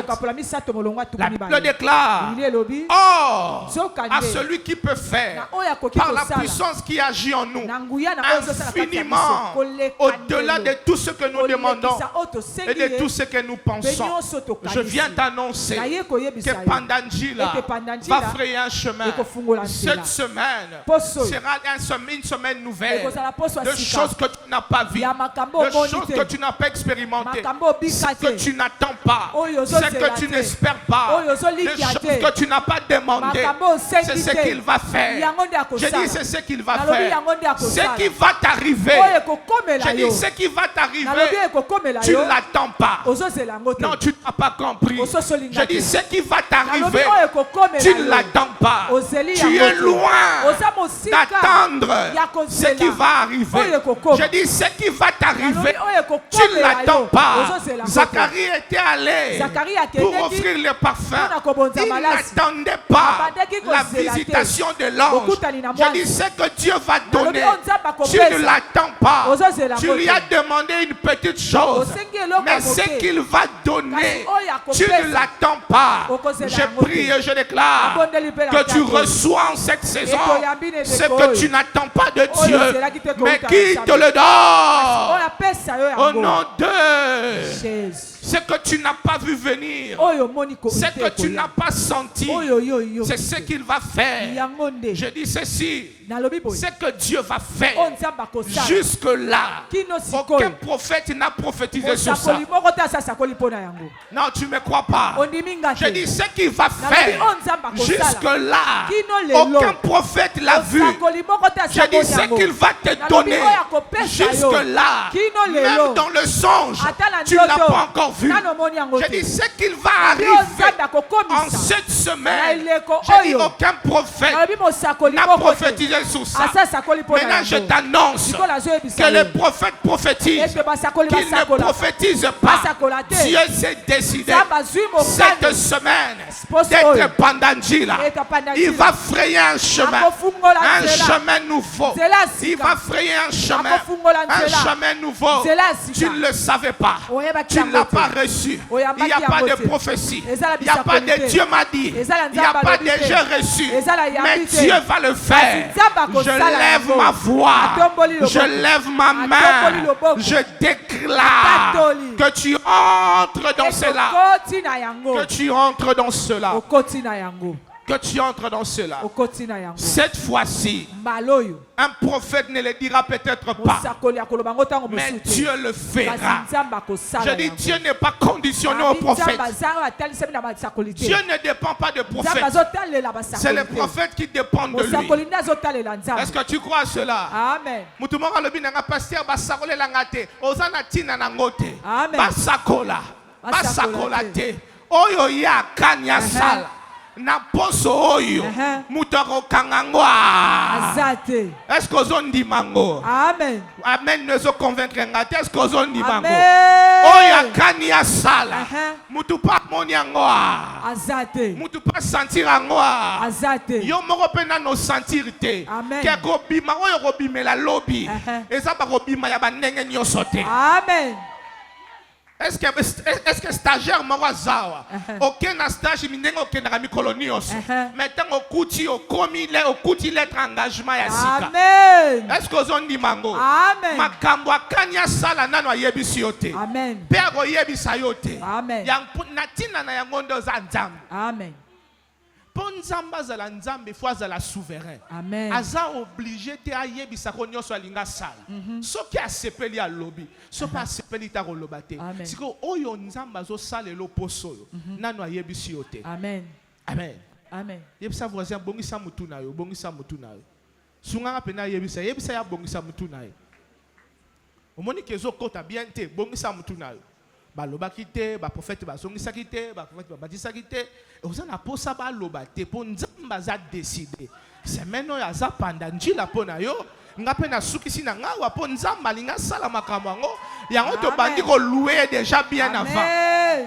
La Bible déclare, or à celui qui peut faire par la puissance qui agit en nous infiniment au-delà de tout ce que nous demandons et de tout ce que nous pensons. Je viens t'annoncer que Pandangila va frayer un chemin. Cette semaine sera une semaine nouvelle de choses que tu n'as pas vues, de choses que tu n'as pas expérimentées, ce que tu n'attends pas, ce que tu n'espères pas, des choses que tu n'as pas demandé. C'est ce qu'il va faire. Je dis c'est ce qu'il va faire. Ce qui va t'arriver. Je dis ce qui va t'arriver. Tu ne l'attends pas. Non, tu n'as pas compris. Je dis ce qui va t'arriver. Tu ne l'attends pas. Tu es loin d'attendre ce qui va arriver. Je dis ce qui va t'arriver. Tu ne l'attends pas. Zacharie était allé pour offrir le parfum. Il n'attendait pas la visitation de l'ange. Je dis ce que Dieu va donner. Tu ne l'attends pas. Tu lui as demandé une petite chose. Mais ce qu'il va donner, tu ne l'attends pas. Je prie et je déclare que tu reçois en cette saison ce que tu n'attends pas de Dieu, mais qui te le donne. Au nom de ce que tu n'as pas vu venir, ce que tu n'as pas senti, c'est ce qu'il va faire. Je dis ceci, ce que Dieu va faire jusque-là, aucun prophète n'a prophétisé sur ça. Non, tu ne me crois pas. Je dis ce qu'il va faire jusque-là, aucun prophète l'a vu. Je dis ce qu'il va te donner jusque-là, même dans le songe, tu ne l'as pas encore vu. Je dis ce qu'il va arriver en cette semaine. Je dis aucun prophète n'a prophétisé sur ça. Maintenant je t'annonce que les prophètes prophétisent, qu'ils ne prophétisent pas. Dieu s'est décidé cette semaine d'être Pandangila. Il va frayer un chemin nouveau. Il va frayer un chemin nouveau. Tu ne le savais pas. Tu ne l'as pas reçu. Il n'y a pas de prophétie. Il n'y a pas de Dieu m'a dit. Il n'y a pas de j'ai reçu. Mais Dieu va le faire. Je lève ma voix. Je lève ma main. Je déclare que tu entres dans cela. Que tu entres dans cela. que tu entres dans cela. Cette fois-ci, un prophète ne le dira peut-être pas, mais Dieu le fera. Je dis, Dieu n'est pas conditionné au prophète. Dieu ne dépend pas de prophète. C'est le prophète qui dépend de lui. Est-ce que tu crois à cela? Amen. Oyo ya kanya sala na poso oyo mutako kangangwa azate. Est-ce que vous dit mango? Amen. Amen ne se convaincre ngate. Est-ce que vous dit mango? Oya kanya sala mutu pa moniangwa azate. mutu pa sentir angwa azate. Yo moko pena no sentir te ke ko bima oyo ko bimela lobi eza ba ko bima ya banenge nyoso te. Amen. Est-ce que stagiaire m'a zawa? Aucun stage minengo aucun ami colonios. Maintenant au couti au commis au couti lettre engagement ya sika. Amen. Est-ce que vous dit mango? Amen. Makambo kanya sala nano yebisi yote. Amen. Père go yebisa yote. Amen. Yang natina na yangondo za nzambe. Amen. Pour nzamba za la nzambe fois za la souverain. Amen. Aza obligé te ayebisa ko nyoso alinga sala. Soki asepeli a lobby, soki asepeli ta kolobate. Siko oyo nzamba zo sala lo posolo. Nano ayebisi yote. Amen. Amen. Amen. Yebisa voisin bongisa mutu na yo, bongisa mutu na yo. Sunga pena yebisa ya bongisa mutu na yo. Omoni kezo kota bien te, bongisa mutu na yo. Balobaki te, ba prophète ba songisaki te, ba prophète ba batisaki te. Oza na posa ba lobate po nzamba za décider. Semeno ya za panda njila po na yo. Ngape na sukisi na ngawa po nzamba linga sala makambo yango. Yango to bandi ko louer déjà bien avant.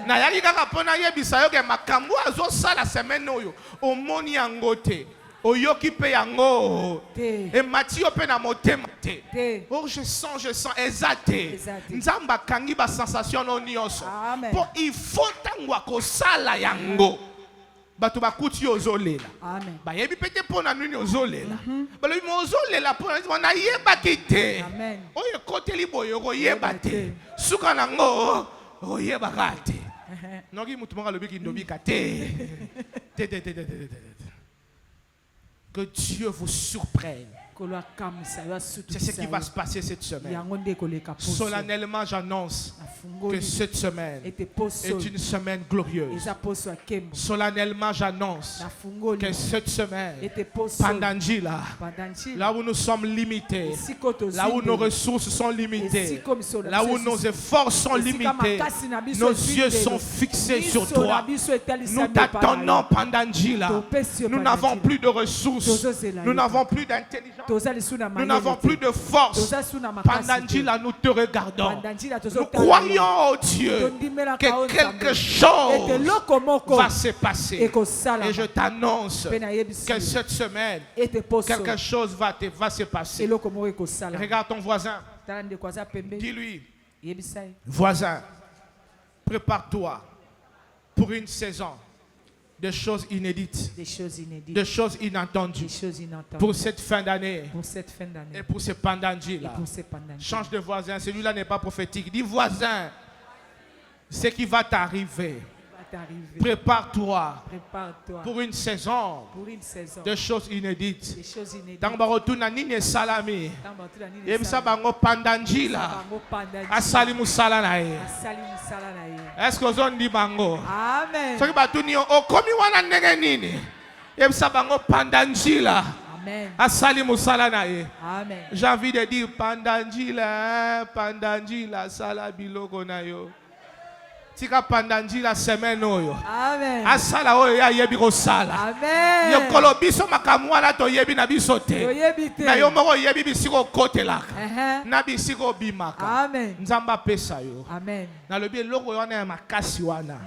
Na yaki kaka po na yebisa yo ke makambo azo sala semeno yo. Omoni yango te. Oyoki pe yango et Mathieu pe na motema te. Oh je sens exacté. Nzamba kangi ba sensation no nyonso. Po il faut tangwa ko sala yango. Bato bakuti ozolela. Amen. Ba yebi pete pona nuni ozolela. Ba lobi ozolela pona na yeba kite. Amen. Oye kote libo yo yeba te. Suka nango oyeba kate. Noki mutu moko lobi ki ndobi kate. Que Dieu vous surprenne. C'est ce qui va se passer cette semaine. Solennellement, j'annonce que cette semaine est une semaine glorieuse. Solennellement, j'annonce que cette semaine, Pandangila, là où nous sommes limités, là où nos ressources sont limitées, là où nos efforts sont limités, nos yeux sont fixés sur toi. Nous t'attendons, Pandangila. Nous n'avons plus de ressources, nous n'avons plus d'intelligence. Nous n'avons plus de force. Pandangila, nous te regardons. Nous croyons au Dieu que quelque chose va se passer. Et je t'annonce que cette semaine, quelque chose va se passer. Regarde ton voisin. Dis-lui, voisin, prépare-toi pour une saison de choses inédites, de choses inattendues, pour cette fin d'année et pour ce Pandangila. Change de voisin, celui-là n'est pas prophétique. Dis voisin, ce qui va t'arriver. Prépare-toi pour une saison de choses inédites. Dans Barotouna Nine Salami, Yemsa Bango Pandangila, Asali Musala nae. Est-ce que vous avez dit Bango? Amen. Ce qui va tout dire, oh, comme il y a un négénine, Yemsa Bango Pandangila. Asali Musala nae. Amen. J'ai envie de dire Pandangila, Sala Biloko nayo. Tika Pandangila semaine oyo. Amen. Asala oyo ya yebi ko sala. Amen. Yo kolo biso makamwa na to yebi na biso te. Na yo moko yebi bisiko kotelaka. Na bisiko bimaka. Amen. Nzamba pesa yo. Amen. Na lobi loko wana ya makasi wana.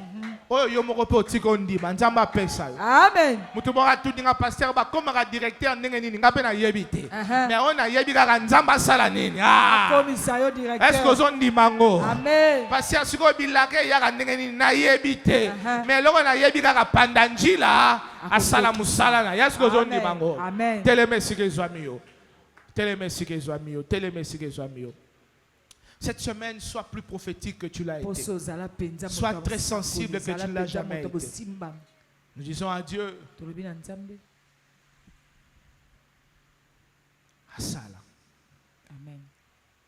Oyo yo moko pe otiko ndima nzamba pesa yo. Amen. Mutu moko tudinga pasteur ba koma ka directeur ndenge nini ngape na yebi te. Mais on a yebi ka nzamba sala nini. Ah. Commissaire directeur. Est-ce que on ndima ngo? Amen. Pasteur siko bilaka ya na yebite mais loko na yebi kaka Pandangila asala musala na yasko zondi bango telemesike zwamio cette semaine sois plus prophétique que tu l'as été, sois très sensible que tu ne l'as jamais été. Nous disons à Dieu. Asala. Amen.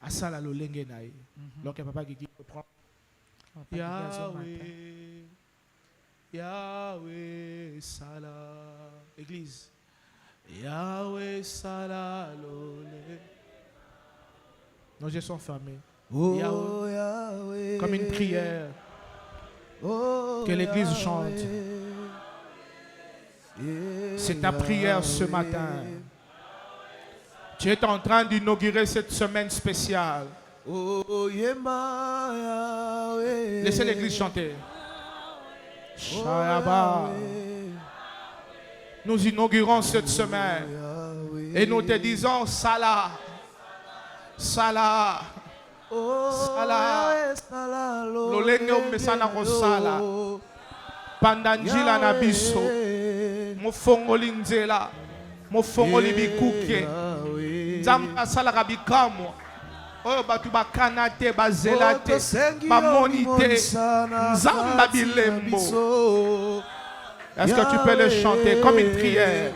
Asala lo lenge na ye. Lorsque papa qui prend. Yahweh. Yahweh Sala. Église. Yahweh Sala lole. Nos yeux sont fermés. Oh, Yahweh. Yahweh. Comme une prière. Oh, que l'église chante. C'est ta prière ce matin. Tu es en train d'inaugurer cette semaine spéciale. Oh, laissez l'église chanter. Shayaba. Nous inaugurons cette semaine. Et nous te disons Salah. Salah. Salah. Lolenge umesana kosala. Pandanjila na biso. Mofongoli nzela. Mofongoli bikuke. Nzamba sala kabikamo. Oyo batu bakana te bazela te. Bamoni te. Nzamba bilembo. Est-ce que tu peux le chanter comme une prière?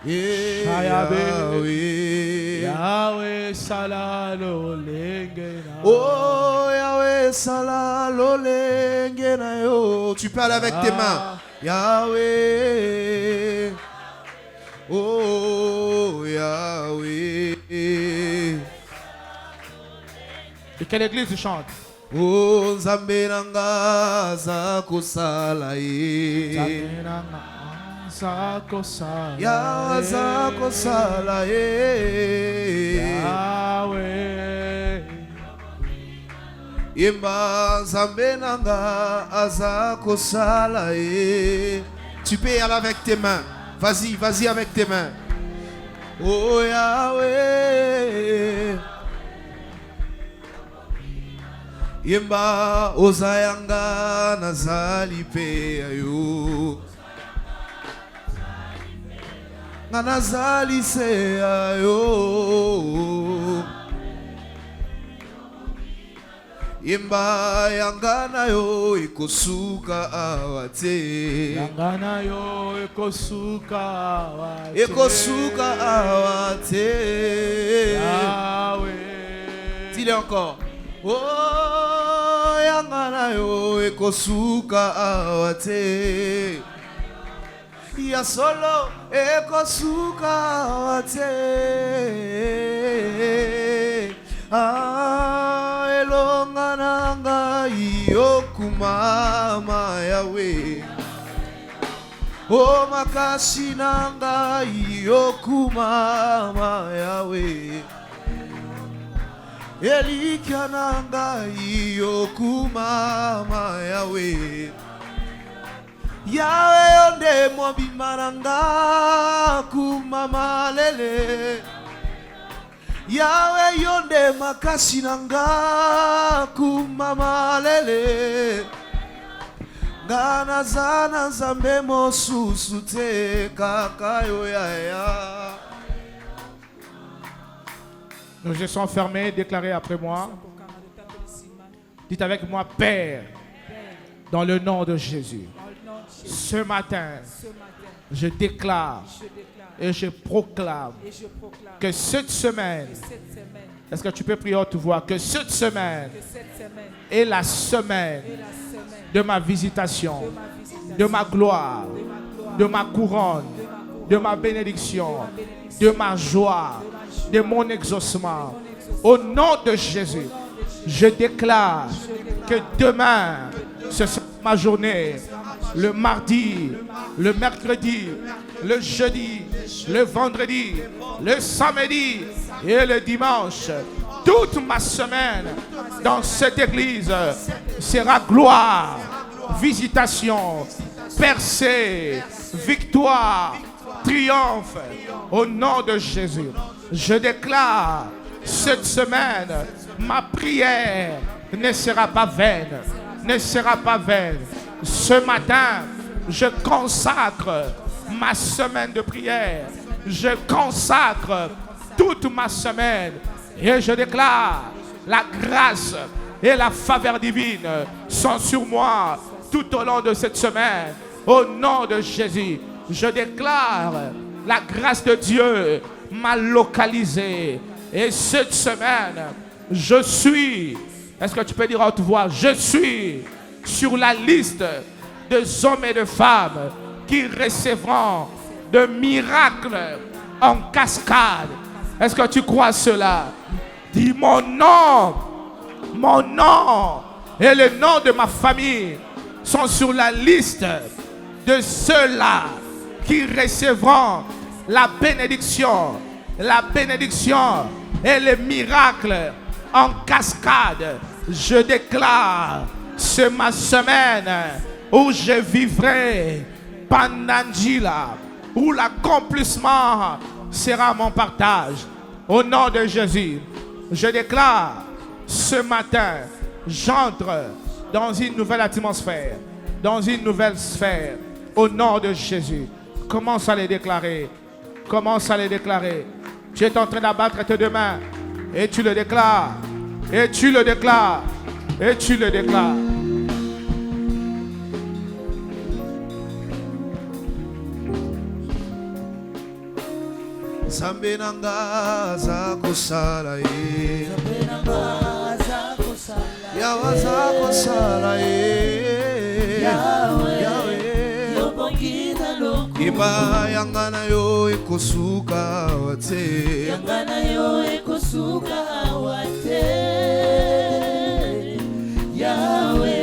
Yahweh, Yahweh salalo lengena. Oh Yahweh salalo lengena yo. Tu peux aller avec tes mains. Yahweh. Oh Yahweh. Et que l'église chante. Oh Nzambe nanga za kosala ye. Yahweh za kosala ye. Yahweh. Yemba Nzambe nanga aza kosala ye. Tu peux y aller avec tes mains. Vas-y, vas-y avec tes mains. Oh Yahweh. Yemba ozayanga nazali pe ayo. Nazali se ayo. Yemba yangana yo ikosuka awate. Yangana yo ikosuka awate. Ikosuka awate. Yahweh. Dis-le encore. Oh yangana yo ikosuka awate. Ya solo ekosuka awate. Ah elonga nanga yokumama yawe. Oh makasi nanga yokumama yawe. Elika nanga yokumama yawe. Yawe yonde mwabimaranga kumama lele. Yawe yonde makasi nanga kumama lele. Ngana zana zambe mosusu te kakayo yaya. Nos yeux sont fermés, déclarez après moi. Dites avec moi, Père, dans le nom de Jésus. Ce matin, je déclare et je proclame que cette semaine, est-ce que tu peux prier à haute voix, que cette semaine est la semaine de ma visitation, de ma gloire, de ma couronne, de ma bénédiction, de ma joie, de mon exaucement. Au nom de Jésus, je déclare que demain, ce sera ma journée. Le mardi, le mercredi, le jeudi, le vendredi, le samedi et le dimanche. Toute ma semaine dans cette église sera gloire, visitation, percée, victoire, triomphe. Au nom de Jésus, je déclare cette semaine, ma prière ne sera pas vaine, ne sera pas vaine. Ce matin, je consacre ma semaine de prière. Je consacre toute ma semaine et je déclare la grâce et la faveur divine sont sur moi tout au long de cette semaine. Au nom de Jésus, je déclare la grâce de Dieu m'a localisé. Et cette semaine, je suis, est-ce que tu peux dire à haute voix, je suis sur la liste des hommes et de femmes qui recevront de miracles en cascade. Est-ce que tu crois cela? Dis mon nom et le nom de ma famille sont sur la liste de ceux-là qui recevront la bénédiction et les miracles en cascade. Je déclare, c'est ma semaine où je vivrai Pandangila, où l'accomplissement sera mon partage. Au nom de Jésus, je déclare ce matin, j'entre dans une nouvelle atmosphère, dans une nouvelle sphère. Au nom de Jésus, commence à les déclarer. Commence à les déclarer. Tu es en train d'abattre tes deux mains et tu le déclares. Et tu le déclares. Et tu le déclares. Zambe nanga za kusala ye, Yawa za kusala ye, Yawe Iba yangana yo ikosuka wate, Yangana yo ikosuka wate, Yawe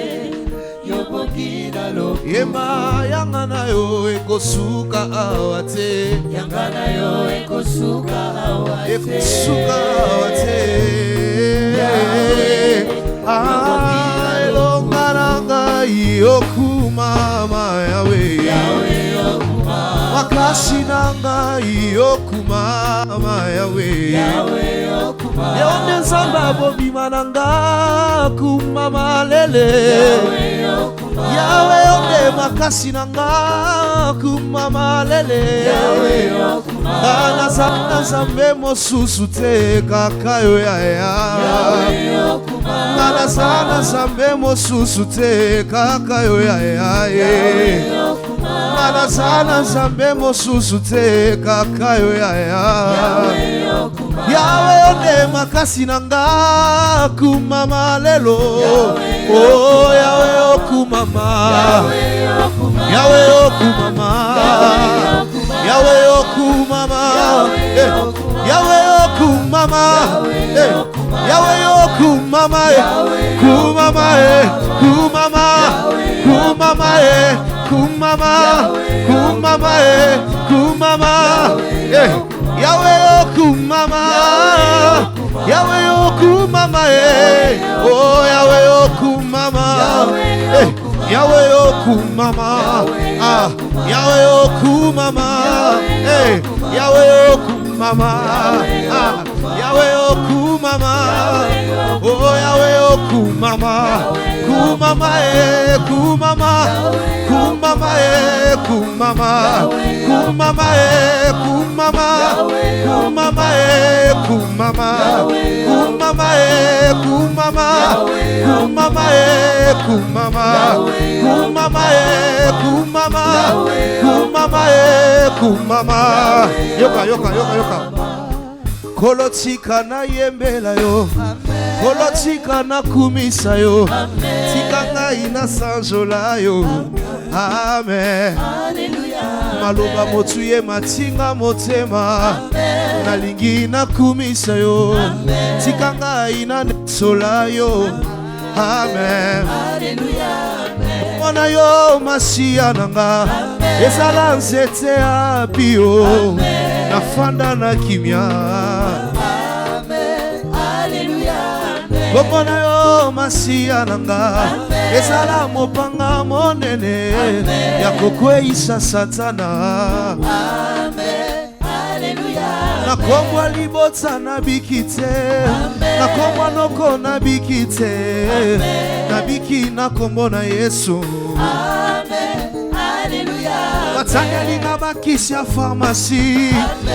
yobongida lo. Iba yangana yo ikosuka wate, Yangana yo ikosuka wate, ikosuka wate, Yawe ay longaranga yokumama Yawe, Yawe makasi nanga yokumama Yawe, Yawe yokuma, Yonde nzamba bobima nanga kumama lele, Yawe yokuma, Yawe yonde makasi nanga kumama lele, Yawe yokuma, Kana sana zambe mosusu te kakayo ya Yawe yokuma, Kana sana zambe mosusu te kakayo ya Yawe yokuma, Kana sana zambe mosusu te kakayo ya Yawe yokuma, Yawe yonde makasi nanga kumama lelo, oh Yawe yokumama, Yawe yokuma, Yawe yokumama, Yawe yokumama, Yawe yokumama, Yawe yokumama, kumama, kumama, kumama, kumama, kumama, kumama, Yawe yokumama, Yawe yokumama, oh Yawe yokumama, Yawe yokumama, ah Yawe yokumama, Yawe yokumama, ah Yawe yokumama, oh Yawe yokumama, kumama kumama, kumama kumama, kumama kumama, kumama kumama, kumama kumama, kumama kumama, kumama kumama, kumama kumama, yoka yoka yoka yoka. Kolotika na yembela yo, kolotika na kumisa yo, tikanga ina sanjola yo, amen. Maloba motuye matinga motema, nalingi na kumisa yo, tikanga ina sola yo, amen. Mwana yo masia nanga, ezala nzete api yo, nafanda na kimia. Mwana yo masia nanga, ezala mopanga monene, ya kokweisa satana. Nakomwa libota na bikite, nakomwa noko na bikite, nabiki nakombo na Yesu. Matanya linga bakisi ya pharmacie,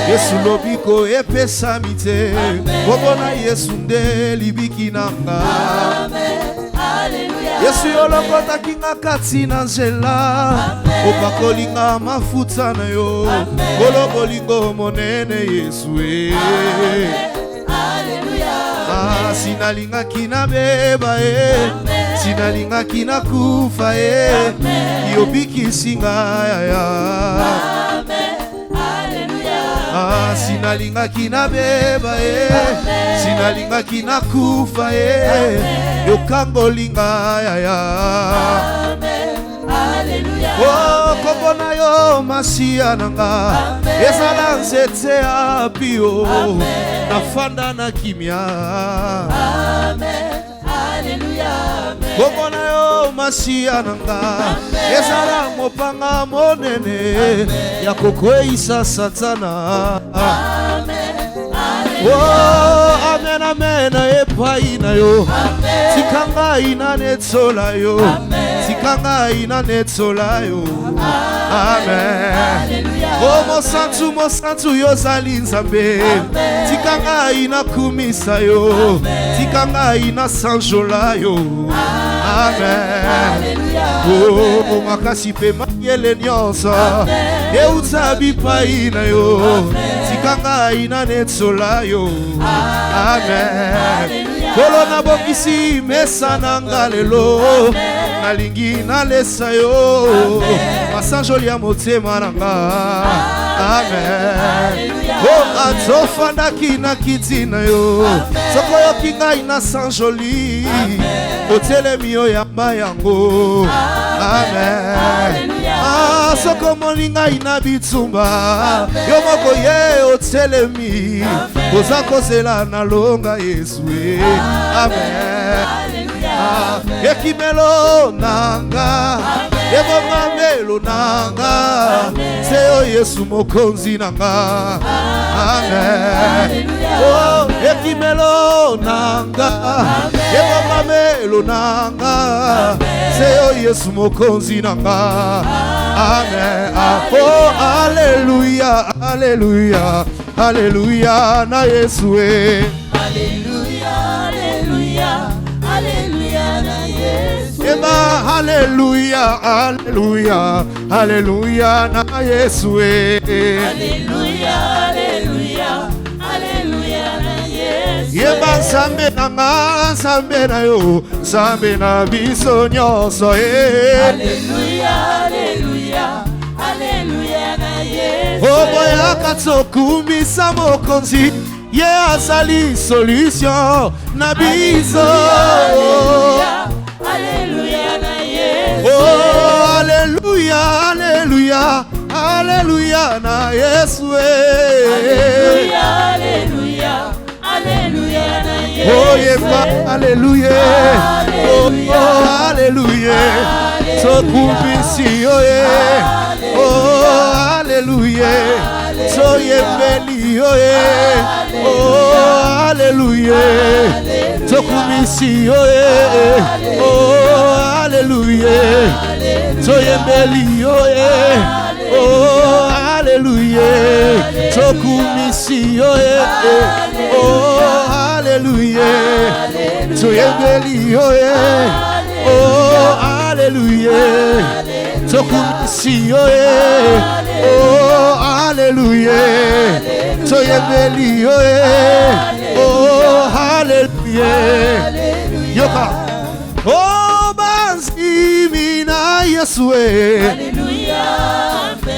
Yesu lobiko epesa mite, kombo na Yesu nde libiki nanga. Yesu yolokota kinga katina nzela opakolinga mafuta na yo kolobolingo monene Yesu sinalinga kina beba sinalinga kina kufa yobiki ya sinalinga kina beba sinalinga kina kufa yokangolinga ya oh kopona yo masia nanga ezala nzete apio nafanda na kimia kopona yo masia nanga ezala mopanga monene ya kokweisa satana oh amen amen epai na yo tikanga ina netsola yo tikanga ina netsola yo amen oh mosantu yo zali nzambe tikanga ina kumisa yo tikanga ina sanjola yo amen oh makasi pe mayele nyonso eutabi pai na yo tikanga ina netsola yo amen kolona bokisi mesa nanga lelo nalingi nalesa yo masanjoli ya motema nanga amen oh atofandaki na kiti na yo soko yoki ngai na sanjoli otelemi yo yamba yango amen soko moni ngai na bitumba yo moko ye otelemi oza kozela na longa Yesu amen ekimelo nanga ebomamelo nanga seyo Yesu mokonzi nanga amen oh ekimelo nanga ebomamelo nanga seyo Yesu mokonzi nanga amen oh hallelujah hallelujah hallelujah na Yesu hallelujah hallelujah na Yesu ema hallelujah hallelujah hallelujah na Yesu hallelujah hallelujah hallelujah na Yesu ema sambe na yo sambe na biso nyonso hallelujah hallelujah hallelujah na Yesu oboya katsokumisa mokonzi ye azali solution na biso hallelujah na Yesu oh hallelujah hallelujah hallelujah na Yesu hallelujah hallelujah hallelujah na Yesu oh yeba hallelujah oh hallelujah tokumisi yo oh hallelujah so yembeli yo oh hallelujah tokumisi yo oh hallelujah so yembeli yo oh hallelujah tokumisi yo oh hallelujah so yembeli yo oh hallelujah tokumisi yo oh hallelujah so yembeli yo oh hallelujah yoka oh banzimi na Yesu hallelujah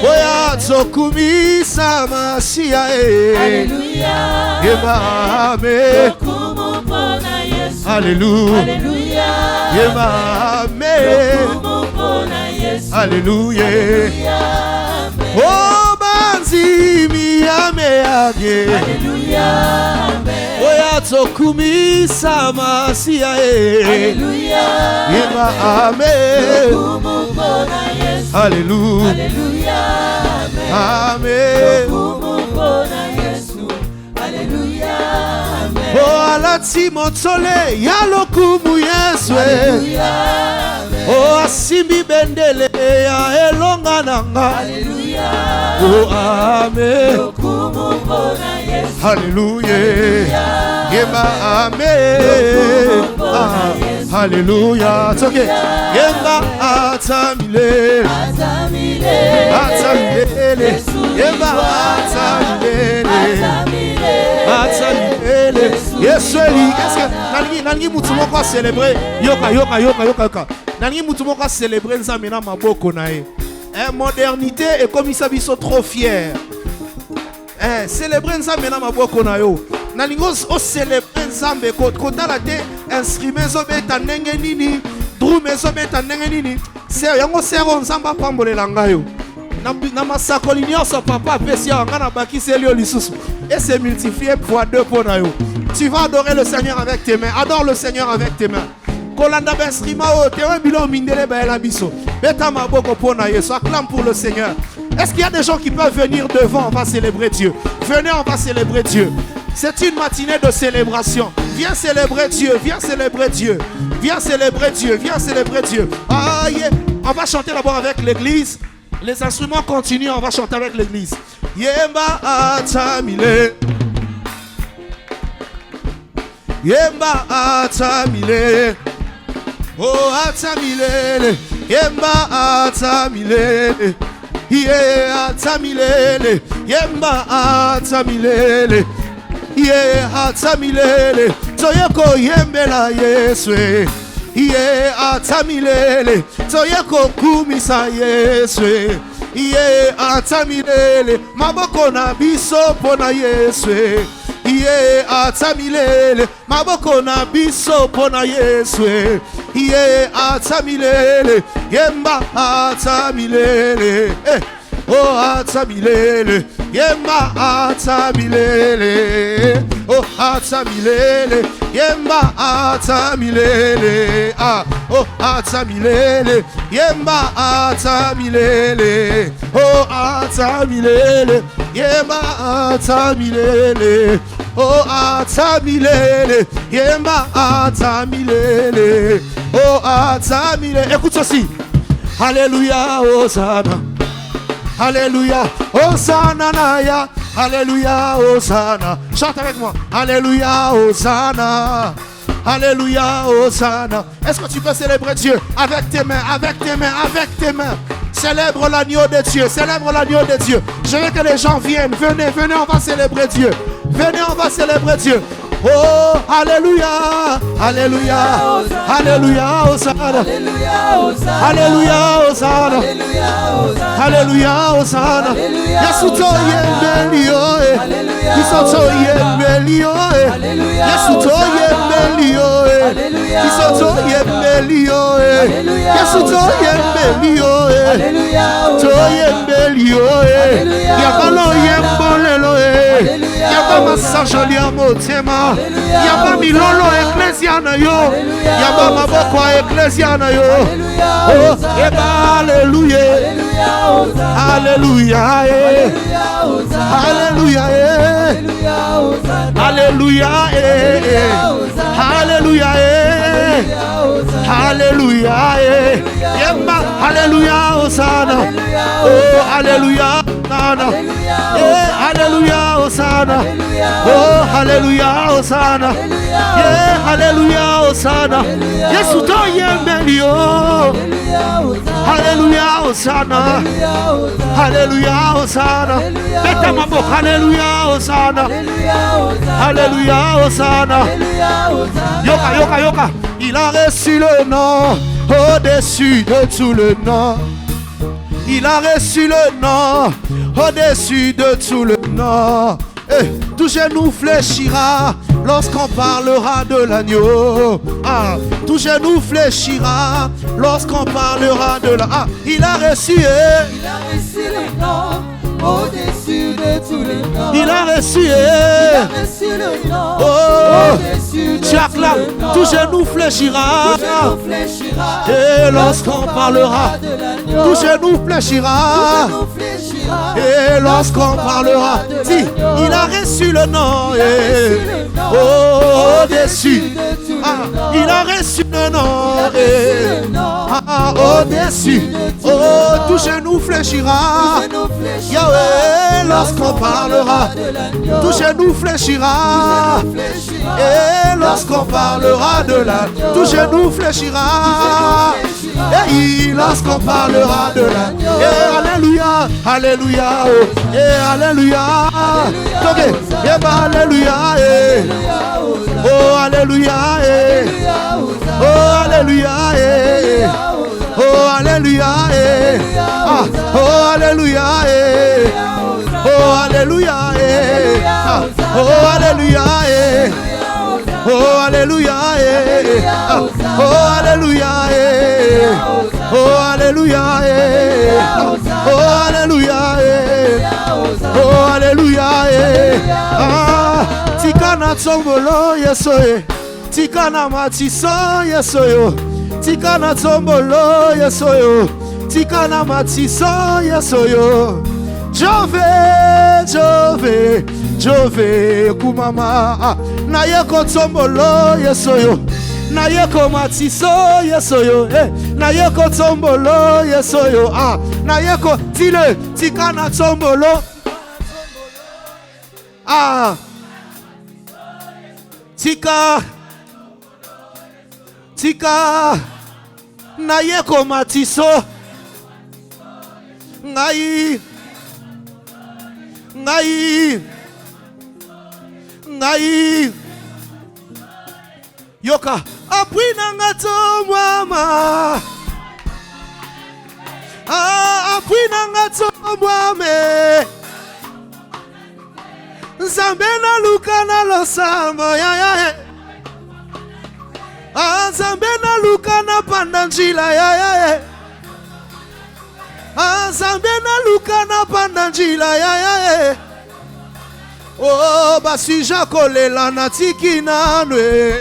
oya tokumisa masia hallelujah yema ame kumupona Yesu hallelujah hallelujah yema ame kumupona Yesu hallelujah oh banzimi ameage hallelujah oya tokumisa masia hallelujah yema ame kumupona Yesu hallelujah hallelujah amen kumupona Yesu hallelujah oh alati motole ya lokumu Yesu hallelujah oh asimbi bendele ya elonga nanga hallelujah oh amen kumupona Yesu hallelujah yema amen Alléluia. It's okay. Yemba atamile. Atamile. Yemba atamile. Yes, Eli. Est-ce que Nangi Mutumoko a célébré? Yoka. Nangi Mutumoko a célébré Nzamena Maboko nae. Modernité et comme ils sont trop fiers. Célébrer Nzamena Maboko nae. Nalingos o célébrer Nzambe kota la te instrument zo beta ndenge nini drum zo beta ndenge nini c'est yango sero Nzamba pambolela ngayo na masakoli nyonso papa pesi anga na bakisi elio lisusu et c'est multiplié fois 2 pour nayo. Tu vas adorer le Seigneur avec tes mains. Adore le Seigneur avec tes mains. Kolanda benstrima o te bilo mindele ba la biso beta maboko pour na Yesu. Acclame pour le Seigneur. Est-ce qu'il y a des gens qui peuvent venir devant? On va célébrer Dieu. Venez, on va célébrer Dieu. C'est une matinée de célébration. Viens célébrer Dieu, viens célébrer Dieu. Viens célébrer Dieu, viens célébrer Dieu. Ah, yeah. On va chanter d'abord avec l'église. Les instruments continuent, on va chanter avec l'église. Yemba atamile. Yemba atamile. Oh atamile. Yemba atamile. Yeah atamile. Yemba atamile. Yeah atamile. Toyoko yembela Yeswe. Yeah atamile. Toyoko kumisa Yeswe. Yeah atamile. Maboko na biso pona Yeswe. Yeah atamile. Maboko na biso pona Yeswe. Yeah atamile. Yemba atamile. Oh atamilele, yemba atamilele. Oh atamilele, yemba atamilele. Ah, oh atamilele, yemba atamilele. Oh atamilele, yemba atamilele. Oh atamilele, yemba atamilele. Oh atamilele. Écoute ceci. Alléluia, Hosanna. Alléluia, Hosanna Naya. Alléluia, Hosanna. Chante avec moi. Alléluia, Hosanna. Alléluia, Hosanna. Est-ce que tu peux célébrer Dieu avec tes mains, avec tes mains, avec tes mains? Célèbre l'agneau de Dieu, célèbre l'agneau de Dieu. Je veux que les gens viennent. Venez, venez, on va célébrer Dieu. Venez, on va célébrer Dieu. Oh, Alléluia, Alléluia, Alléluia, Hosanna, Alléluia, Hosanna, Alléluia, Hosanna. Yesu to yembelio, Yesu to yembelio, Yesu to yembelio, Yesu to yembelio, Yesu to yembelio, to yembelio, Yabalo yembolelo, Yabama sajoli motema. Yaba milolo ecclesia na yo. Yaba maboko ecclesia na yo. Oh, eba hallelujah. Hallelujah. Hallelujah. Hallelujah. Hallelujah. Hallelujah. Yemba hallelujah Hosanna. Oh hallelujah Hosanna. Yeah hallelujah Hosanna. Oh hallelujah Hosanna. Yeah hallelujah Hosanna. Yesu to yembelio. Hallelujah Hosanna. Hallelujah Hosanna. Beta maboko hallelujah Hosanna. Hallelujah Hosanna. Yoka yoka yoka. Il a reçu le nom au-dessus de tout le nom. Il a reçu le nom au-dessus de tout le nom. Tout genou fléchira lorsqu'on parlera de l'agneau. Ah, tout genou fléchira lorsqu'on parlera de l'agneau. Ah, il a reçu le nom au-dessus de tout le nom. Il a reçu le nom au-dessus de tout le nom. Tout genou fléchira. Et lorsqu'on parlera de l'agneau. Tout genou fléchira. Et lorsqu'on parlera, si, il a reçu le nom, au-dessus, il a reçu le nom, au-dessus. Oh, tout genou fléchira. Yahweh, lorsqu'on parlera, tout genou fléchira. Et lorsqu'on parlera de la, tout genou fléchira. Et lorsqu'on parlera de la, et alléluia, alléluia, oh, et alléluia, ok, et bah alléluia, oh alléluia, oh alléluia, oh alléluia, oh alléluia, oh alléluia, oh alléluia, oh alléluia, oh alléluia, oh alléluia, oh alléluia, oh alléluia, ah, tikana tsombolo yesoye, tikana matiso yesoyo, tikana tsombolo yesoyo, tikana matiso yesoyo, Jove, kumama, na yeko tsombolo yesoyo, na yeko matiso yesoyo, na yeko tsombolo yesoyo, ah, na yeko tile, tikana tsombolo, ah, tika, na yeko matiso, ngai, yoka, apwina ngato mwama, apwina ngato mwame, Nzambe na luka na losambo, ya, Nzambe na luka na pandanjila, ya, Nzambe na luka na pandanjila, ya, oh, basi jakolela na tiki nanwe.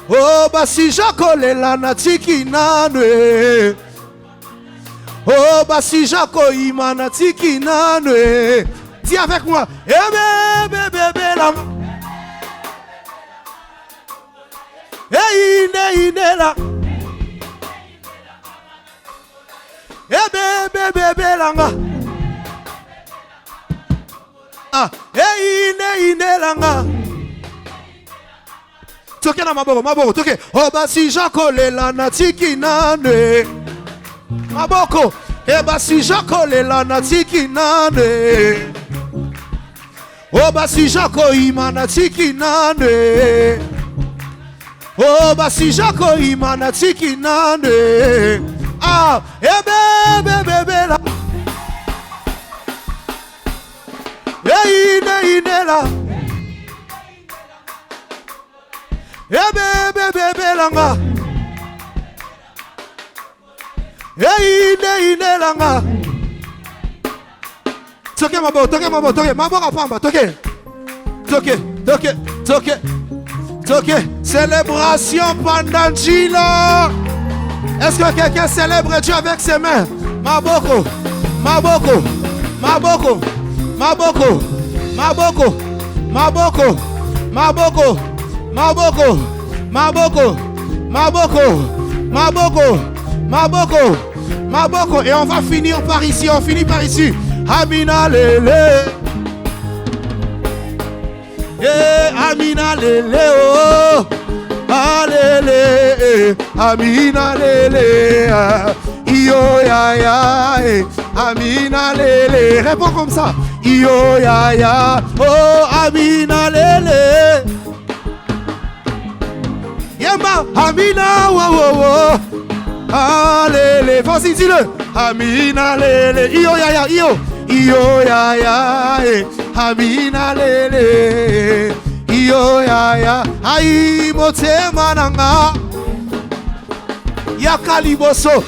Oh, basi jakolela na tiki nanwe. Oh, basi jakoima na tiki nanwe. Dis avec moi. Eh bébé la. Eh ine la. Eh bébé la. Ah, ine langa. Toke na maboko, toke. Oh basi jakolela na tiki nane. Maboko, basi jakolela na tiki nane. Oh basi jakoima na tiki nane. Oh basi jakoima na tiki nane. Ah, bébé la. Ine la. Bébé langa. Ine langa. Toke mabo rapamba, toke. Célébration Pandangila. Est-ce que quelqu'un célèbre Dieu avec ses mains? Maboko. Et on va finir par ici, Amina lele. Amina lele, oh. Alele, Amina lele. Iyo ya, Amina lele. Réponds comme ça. Iyo ya, oh Amina lele. Yema, Amina wo. Alele, vas-y dis-le. Amina lele. Iyo ya, Amina lele. Iyo ya, ai motema nanga. Yakaliboso,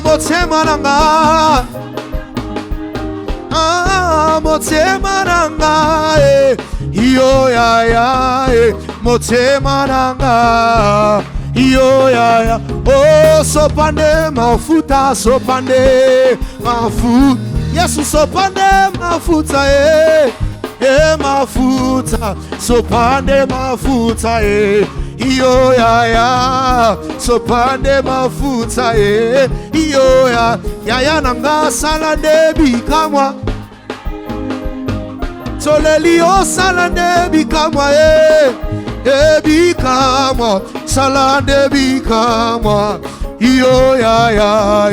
motema nanga. Motema nanga, iyo ya, motema nanga, iyo ya, oh sopande mafuta, sopande mafuta, Yesu sopande mafuta, mafuta, sopande mafuta, Yo ya ya sopande mafuta yo ya nanga sala debi kamwa soleli o sala debi kamwa debi kamwa sala debi kamwa yo ya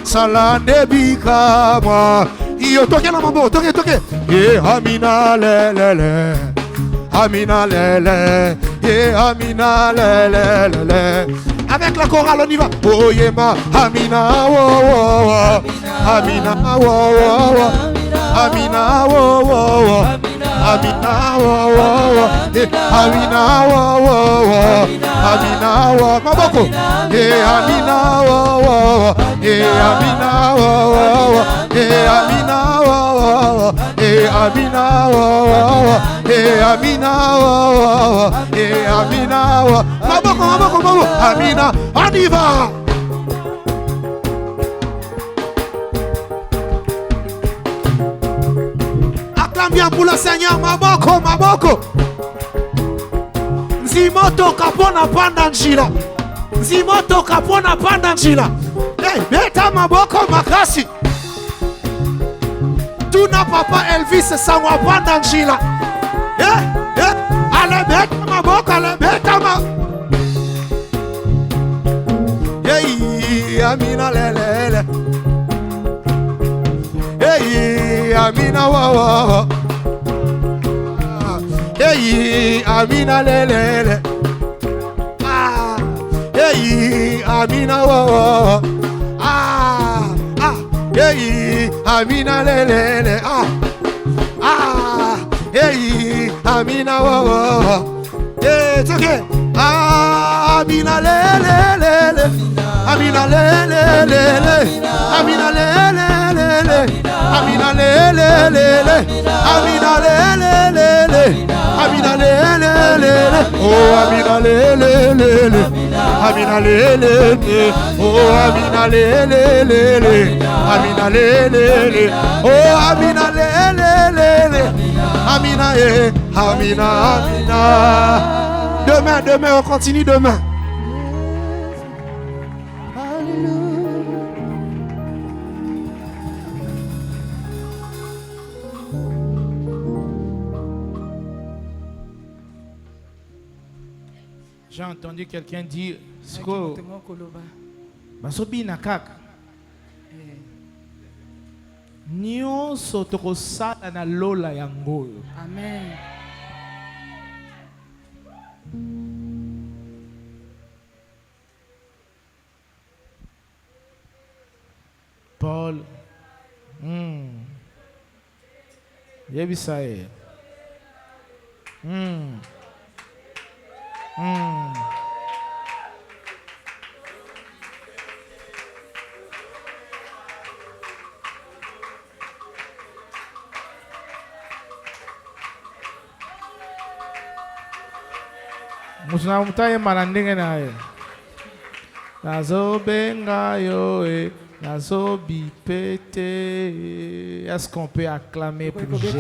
sala debi kamwa yo toke na mambo toke amina lele amina lele amina lele. Avec la chorale on y va. Oh yema amina wo wo amina wo wo amina wo wo amina wo wo amina wo wo amina wo maboko amina wo wo amina wo wo amina wo wo amina wo wo amina wo amina wo maboko amina on y va. Acclame bien pour le Seigneur. Maboko Nzimoto kapona panda njila Nzimoto kapona panda njila. Hey, beta maboko makasi tuna papa Elvis sangwa panda njila. Ale beta maboko ale beta hey amina lele hey amina wa hey amina lele hey amina wa hey amina lele hey amina wa it's okay amina lele amina lele amina lele amina lele amina lele amina lele oh amina lele amina lele oh amina lele amina lele oh amina lele amina amina. Demain on continue demain. J'ai entendu quelqu'un dire Sko Basobi nakak nyonso tokosala na lola yango. Amen. Paul Yebisaye Musna mutaye manandenge naye nazobenga yo nazobi pete. Est-ce qu'on peut acclamer pour Jésus?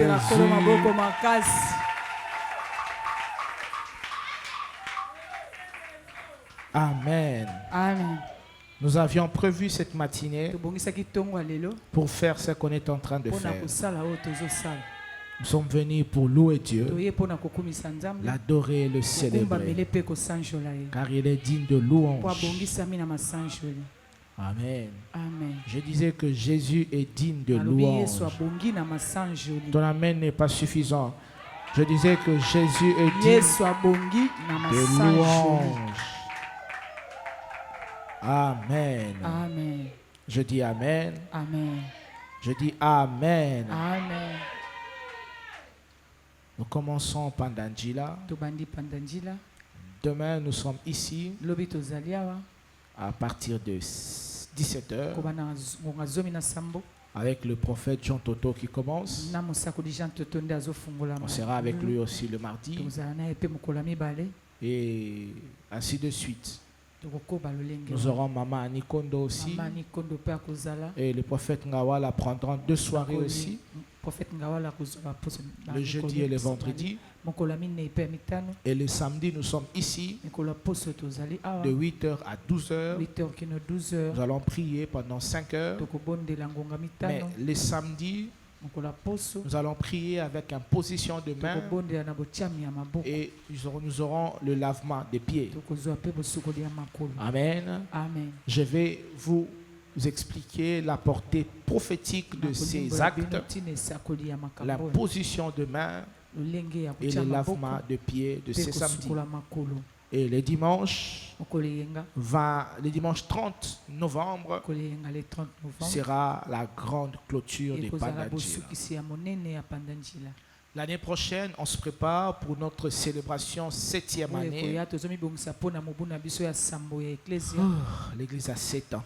Amen. Amen. Nous avions prévu cette matinée pour faire ce qu'on est en train de faire. Nous sommes venus pour louer Dieu, l'adorer et le célébrer, car il est digne de louange. Amen. Amen. Je disais que Jésus est digne de louange. Ton amen n'est pas suffisant. Je disais que Jésus est digne de louange. Amen. Amen. Je dis Amen. Amen. Je dis Amen. Amen. Nous commençons Pandangila. Demain, nous sommes ici à partir de 17h avec le prophète Jean Toto qui commence. On sera avec lui aussi le mardi et ainsi de suite. Nous aurons Maman Anikondo aussi et le prophète Ngawala prendra 2 soirées aussi. Le jeudi et le vendredi. Et le samedi, nous sommes ici de 8h à 12h. Nous allons prier pendant 5 heures. Mais les samedis, nous allons prier avec une position de main et nous aurons le lavement des pieds. Amen. Je vais vous expliquer la portée prophétique de ces actes, la position de main et le lavement de pieds de ces samedis. Et le dimanche 30 novembre sera la grande clôture des Pandandjila. L'année prochaine, on se prépare pour notre célébration 7e année. L'église a 7 ans.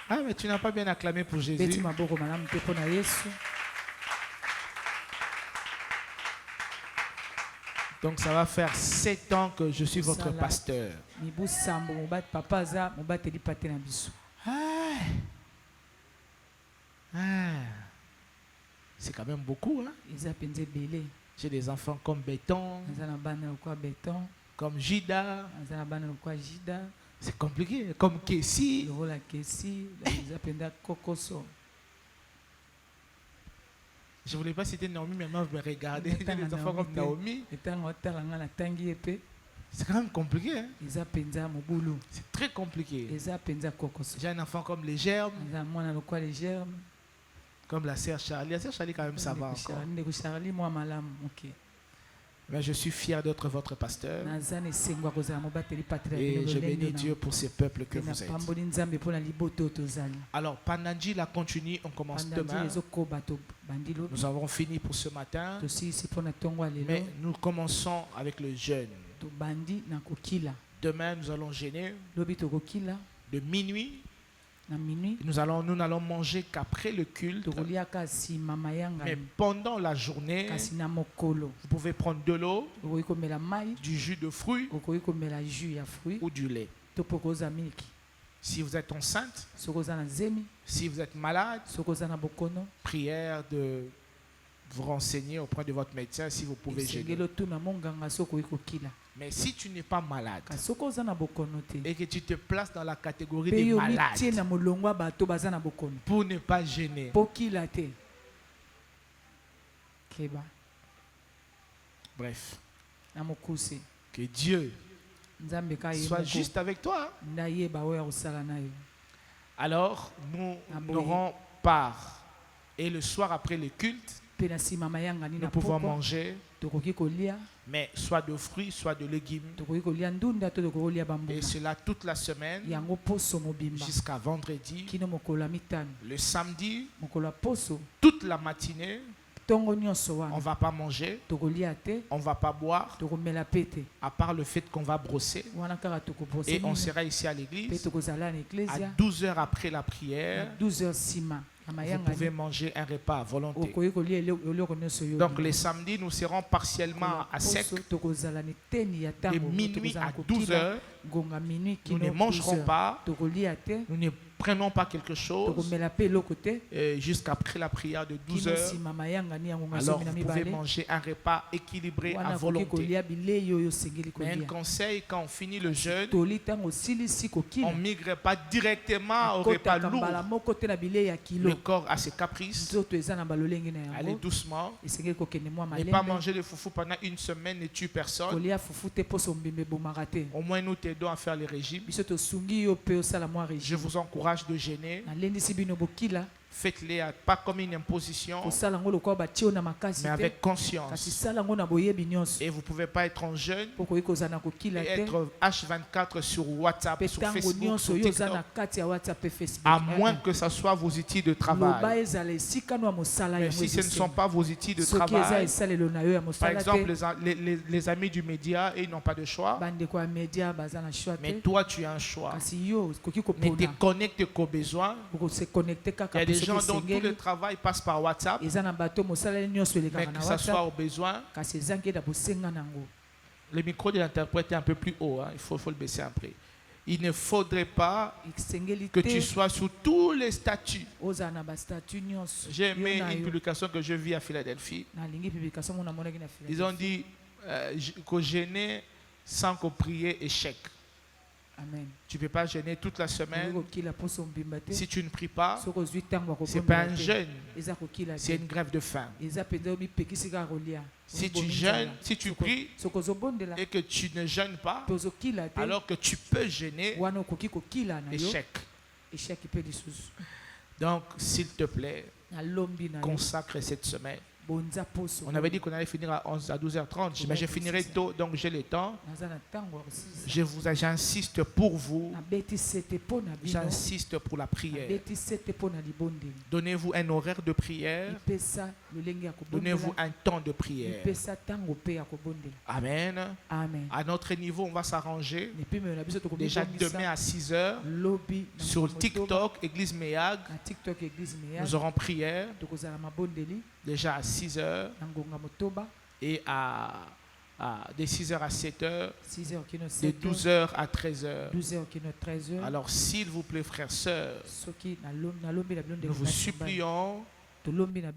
Ah, mais tu n'as pas bien acclamé pour Jésus. Donc ça va faire 7 ans que je suis votre pasteur. C'est quand même beaucoup, hein? J'ai des enfants comme Béton, comme Jida. C'est compliqué, comme Kessi. Je ne voulais pas citer Naomi, mais maintenant vous me regardez. J'ai des enfants comme Naomi. C'est quand même compliqué. Hein? C'est très compliqué. J'ai un enfant comme les germes. Comme la sœur Charlie. La sœur Charlie, quand même, ça va encore. Mais je suis fier d'être votre pasteur. Et je bénis Dieu pour ces peuples que vous êtes. Alors, Pandandjila continue, on commence demain. Nous avons fini pour ce matin. Mais nous commençons avec le jeûne. Demain, nous allons jeûner de minuit. Nous n'allons manger qu'après le culte. Mais pendant la journée, vous pouvez prendre de l'eau, du jus de fruits ou du lait. Si vous êtes enceinte, si vous êtes malade, prière de vous renseigner auprès de votre médecin si vous pouvez jeûner. Mais si tu n'es pas malade et que tu te places dans la catégorie des malades pour ne pas gêner, bref, que Dieu soit juste avec toi. Alors nous n'aurons part. Et le soir après le culte, nous pouvons manger, mais soit de fruits, soit de légumes. Et cela toute la semaine, jusqu'à vendredi. Le samedi, toute la matinée, on ne va pas manger, on ne va pas boire, à part le fait qu'on va brosser. Et on sera ici à l'église à 12 heures après la prière. Vous pouvez manger un repas à volonté. Donc les samedis, nous serons partiellement à sec. De minuit à 12 heures, nous ne mangerons pas. Nous ne prenons pas quelque chose jusqu'après la prière de 12 heures. Alors vous pouvez manger un repas équilibré à volonté. Mais un conseil, quand on finit le jeûne, on ne migre pas directement au repas lourd. Le corps a ses caprices. Allez doucement. Ne pas manger de foufou pendant une semaine ne tue personne. Au moins nous t'aidons à faire les régimes. Je vous encourage de gêner. Faites-les pas comme une imposition, mais avec conscience. Et vous ne pouvez pas être en jeûne et être H24 sur WhatsApp, sur Facebook, sur TikTok, à moins que ce soit vos outils de travail. Mais si ce ne sont pas vos outils de travail, par exemple les amis du média, ils n'ont pas de choix. Mais toi tu as un choix. Mais tu te connectes qu'aux besoins. Il y a des gens dont tout le travail passe par WhatsApp, mais que ce soit au besoin. Le micro de l'interprète est un peu plus haut, hein. Il faut le baisser après. Il ne faudrait pas que tu sois sous tous les statuts. J'ai aimé une publication que je vis à Philadelphie. Ils ont dit que jeûner sans qu'on prie échec. Amen. Tu ne peux pas jeûner toute la semaine. Si tu ne pries pas, ce n'est pas un jeûne, c'est une grève de faim. Si tu jeûnes, si tu pries et que tu ne jeûnes pas, alors que tu peux jeûner, échec. Donc, s'il te plaît, consacre cette semaine. On avait dit qu'on allait finir à 12h30, mais je finirai tôt, donc j'ai le temps. J'insiste pour vous. J'insiste pour la prière. Donnez-vous un horaire de prière. Donnez-vous un temps de prière. Amen. À notre niveau, on va s'arranger. Déjà demain à 6h, sur TikTok, Église Méag, nous aurons prière. Déjà à 6h et de 6h à 7h, de 12h à 13h. Alors s'il vous plaît, frères, sœurs, nous vous supplions,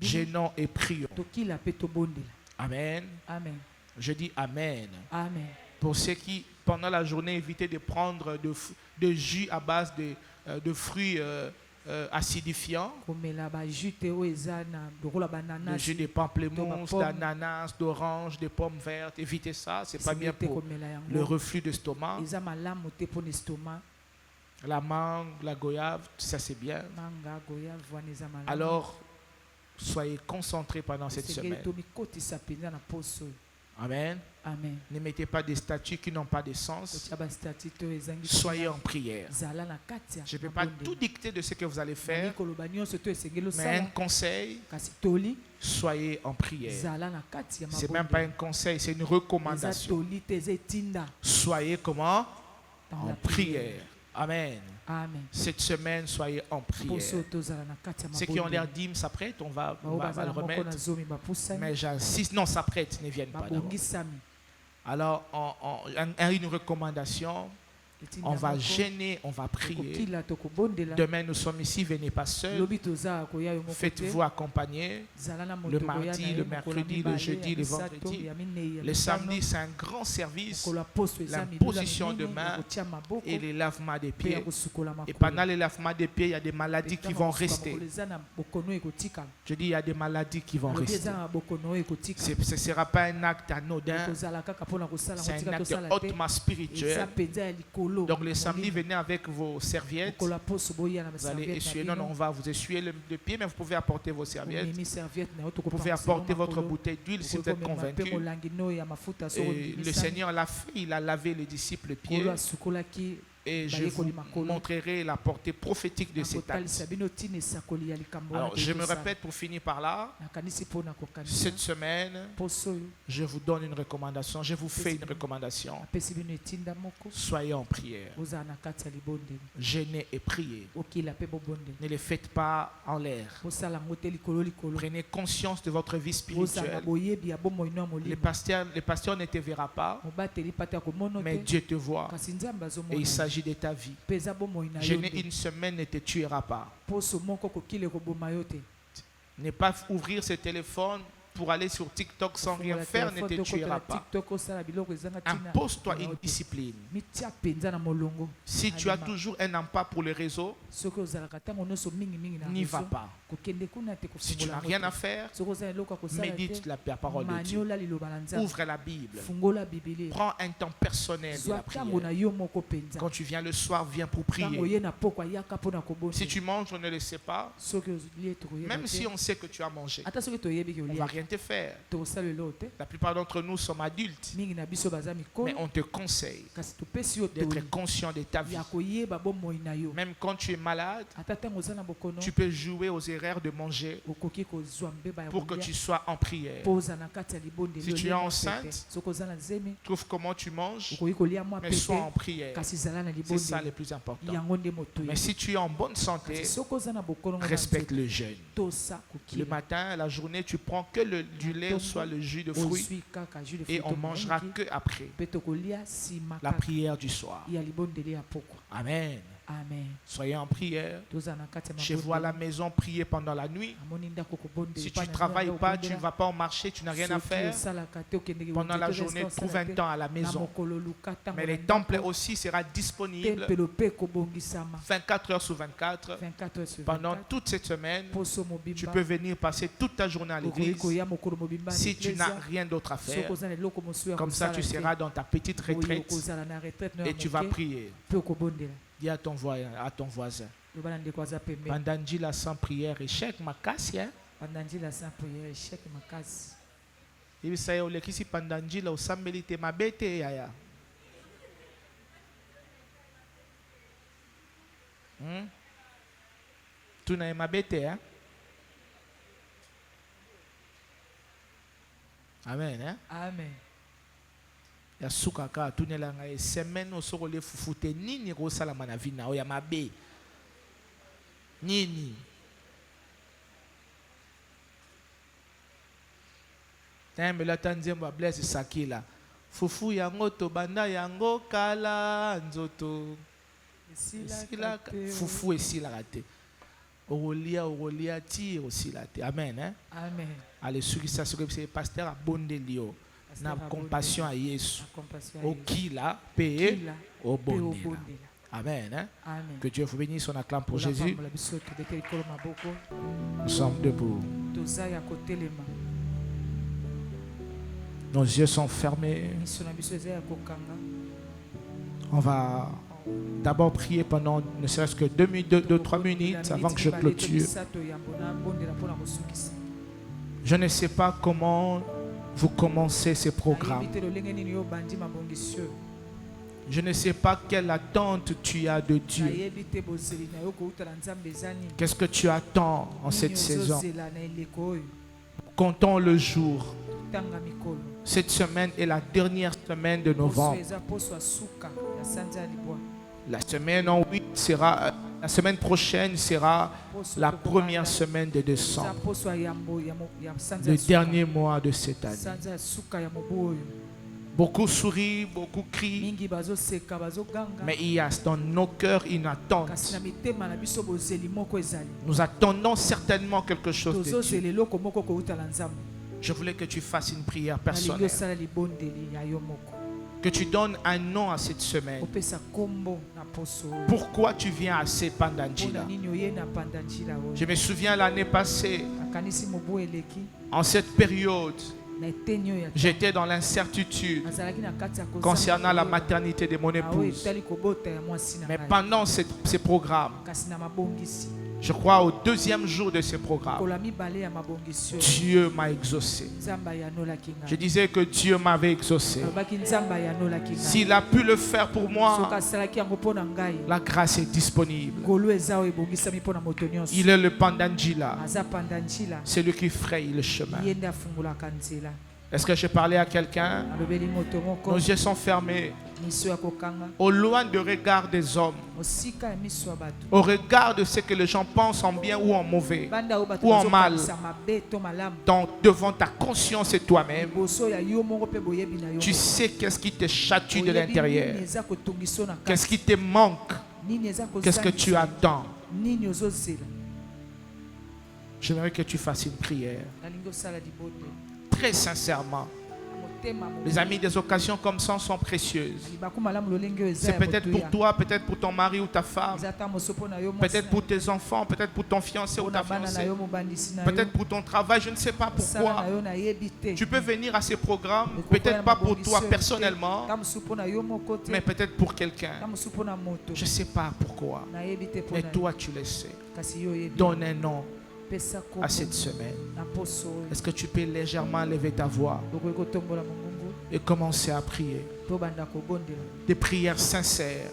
gênons et prions. Amen. Je dis Amen. Pour ceux qui, pendant la journée, évitez de prendre de jus à base de fruits acidifiants, le jus de pamplemousse, d'ananas, d'orange, de pommes vertes, évitez ça, c'est pas bien pour le reflux d'estomac. La mangue, la goyave, ça c'est bien. Alors, soyez concentrés pendant cette semaine. Amen. Ne mettez pas des statuts qui n'ont pas de sens. Soyez en prière. Je ne peux pas tout dicter de ce que vous allez faire, mais un conseil, soyez en prière. Ce n'est même pas un conseil, c'est une recommandation. Soyez comment? En prière. Amen. Cette semaine, soyez en prière. Ceux qui ont l'air dîmes s'apprêtent, on va le remettre. Mais j'insiste, non, s'apprêtent, ne viennent pas d'abord. Alors, une recommandation, on va gêner, on va prier. Demain, nous sommes ici, venez pas seuls. Faites-vous accompagner. Le mardi, le mercredi, le jeudi, le vendredi. Le samedi, c'est un grand service. L'imposition de main et les lavements des pieds. Et pendant les lavements des pieds, il y a des maladies qui vont rester. Je dis, il y a des maladies qui vont rester. Ce ne sera pas un acte anodin. C'est un acte hautement spirituel. Donc le samedi, venez avec vos serviettes. Vous allez essuyer. Non, on va vous essuyer le pied, mais vous pouvez apporter vos serviettes. Vous pouvez apporter votre bouteille d'huile si vous êtes convaincu. Et le Seigneur l'a fait, il a lavé les disciples les pieds. Et je vous montrerai la portée prophétique de cet acte. Alors, je me répète pour finir par là. Cette semaine, je vous donne une recommandation. Je vous fais une recommandation. Soyez en prière. Jeûnez et priez. Ne les faites pas en l'air. Prenez conscience de votre vie spirituelle. Les pasteurs ne te verront pas, mais Dieu te voit. Et il s'agit de ta vie. Jeûner une semaine ne te tuera pas. Ne pas ouvrir ce téléphone pour aller sur TikTok sans rien faire ne te tuera pas. Impose-toi une discipline. Si tu as toujours un emploi pour les réseaux, n'y va pas. Si tu n'as rien à faire, médite la parole de Dieu. Ouvre la Bible. Prends un temps personnel de la prière. Quand tu viens le soir, viens pour prier. Si tu manges, on ne le sait pas. Même si on sait que tu as mangé, on ne va rien te faire. La plupart d'entre nous sommes adultes, mais on te conseille d'être conscient de ta vie. Même quand tu es malade, tu peux jouer aux erreurs de manger pour que tu sois en prière. Si tu es enceinte, trouve comment tu manges, mais sois en prière. C'est ça le plus important. Mais si tu es en bonne santé, respecte le jeûne. Le matin, la journée, tu prends que le du lait, soit le jus de fruits, et on mangera que après la prière du soir. Amen. Amen. Soyez en prière. Chez vous à la maison, priez pendant la nuit. Si tu ne travailles pas, tu ne vas pas au marché, tu n'as rien à faire. Pendant la journée, trouve un temps à la maison. Mais les temples aussi sera disponible 24 heures sur 24. Pendant toute cette semaine, tu peux venir passer toute ta journée à l'église. Si tu n'as rien d'autre à faire, comme ça tu seras dans ta petite retraite et tu vas prier. Dis à ton voisin. Pandandila sans prière, échec ma casse. Pandandila sans prière, échec ma casse. Il ça y est, si pandandila au sambelite ma bête yaya. Tu n'as ma bête, hein? Amen, hein? Amen. Ya sukaka tunela ngai semaine osokole fufute nini ko sala na vie na o ya mabe nini tembe la tanzemba bless sakila fufu yango to banda yango kala nzoto esila fufu esila kate ogolia ti osila te. Amen, hein? Amen. Allez suki ça ce que c'est pasteur a bondelio na compassion à Jésus. Au qui l'a payé au bon. Amen, hein? Amen. Que Dieu vous bénisse, on acclame pour Jésus. Nous sommes debout. Nos yeux sont fermés. On va d'abord prier pendant ne serait-ce que 2-3 minutes avant que je clôture. Je ne sais pas comment vous commencez ces programmes. Je ne sais pas quelle attente tu as de Dieu. Qu'est-ce que tu attends en cette saison? Comptons le jour. Cette semaine est la dernière semaine de novembre. La semaine en 8 sera... La semaine prochaine sera la première semaine de décembre, le dernier mois de cette année. Beaucoup sourient, beaucoup crient, mais il y a dans nos cœurs une attente. Nous attendons certainement quelque chose de Dieu. Je voulais que tu fasses une prière personnelle. Que tu donnes un nom à cette semaine. Pourquoi tu viens à ces Pandandjila? Je me souviens l'année passée, en cette période, j'étais dans l'incertitude concernant la maternité de mon épouse. Mais pendant ces programmes, je crois au deuxième jour de ce programme, Dieu m'a exaucé. Je disais que Dieu m'avait exaucé. S'il a pu le faire pour moi, la grâce est disponible. Il est le Pandandjila. C'est lui qui fraye le chemin. Est-ce que je parlais à quelqu'un? Nos yeux sont fermés. Au loin du regard des hommes, au regard de ce que les gens pensent en bien ou en mauvais ou en mal, devant ta conscience et toi-même, tu sais qu'est-ce qui te chatue de l'intérieur, qu'est-ce qui te manque, qu'est-ce que tu attends. J'aimerais que tu fasses une prière très sincèrement. Les amis, des occasions comme ça sont précieuses. C'est peut-être pour toi, peut-être pour ton mari ou ta femme, peut-être pour tes enfants, peut-être pour ton fiancé ou ta fiancée, peut-être pour ton travail, je ne sais pas pourquoi. Tu peux venir à ces programmes, peut-être pas pour toi personnellement, mais peut-être pour quelqu'un. Je ne sais pas pourquoi, mais toi tu le sais. Donne un nom à cette semaine. Est-ce que tu peux légèrement lever ta voix et commencer à prier des prières sincères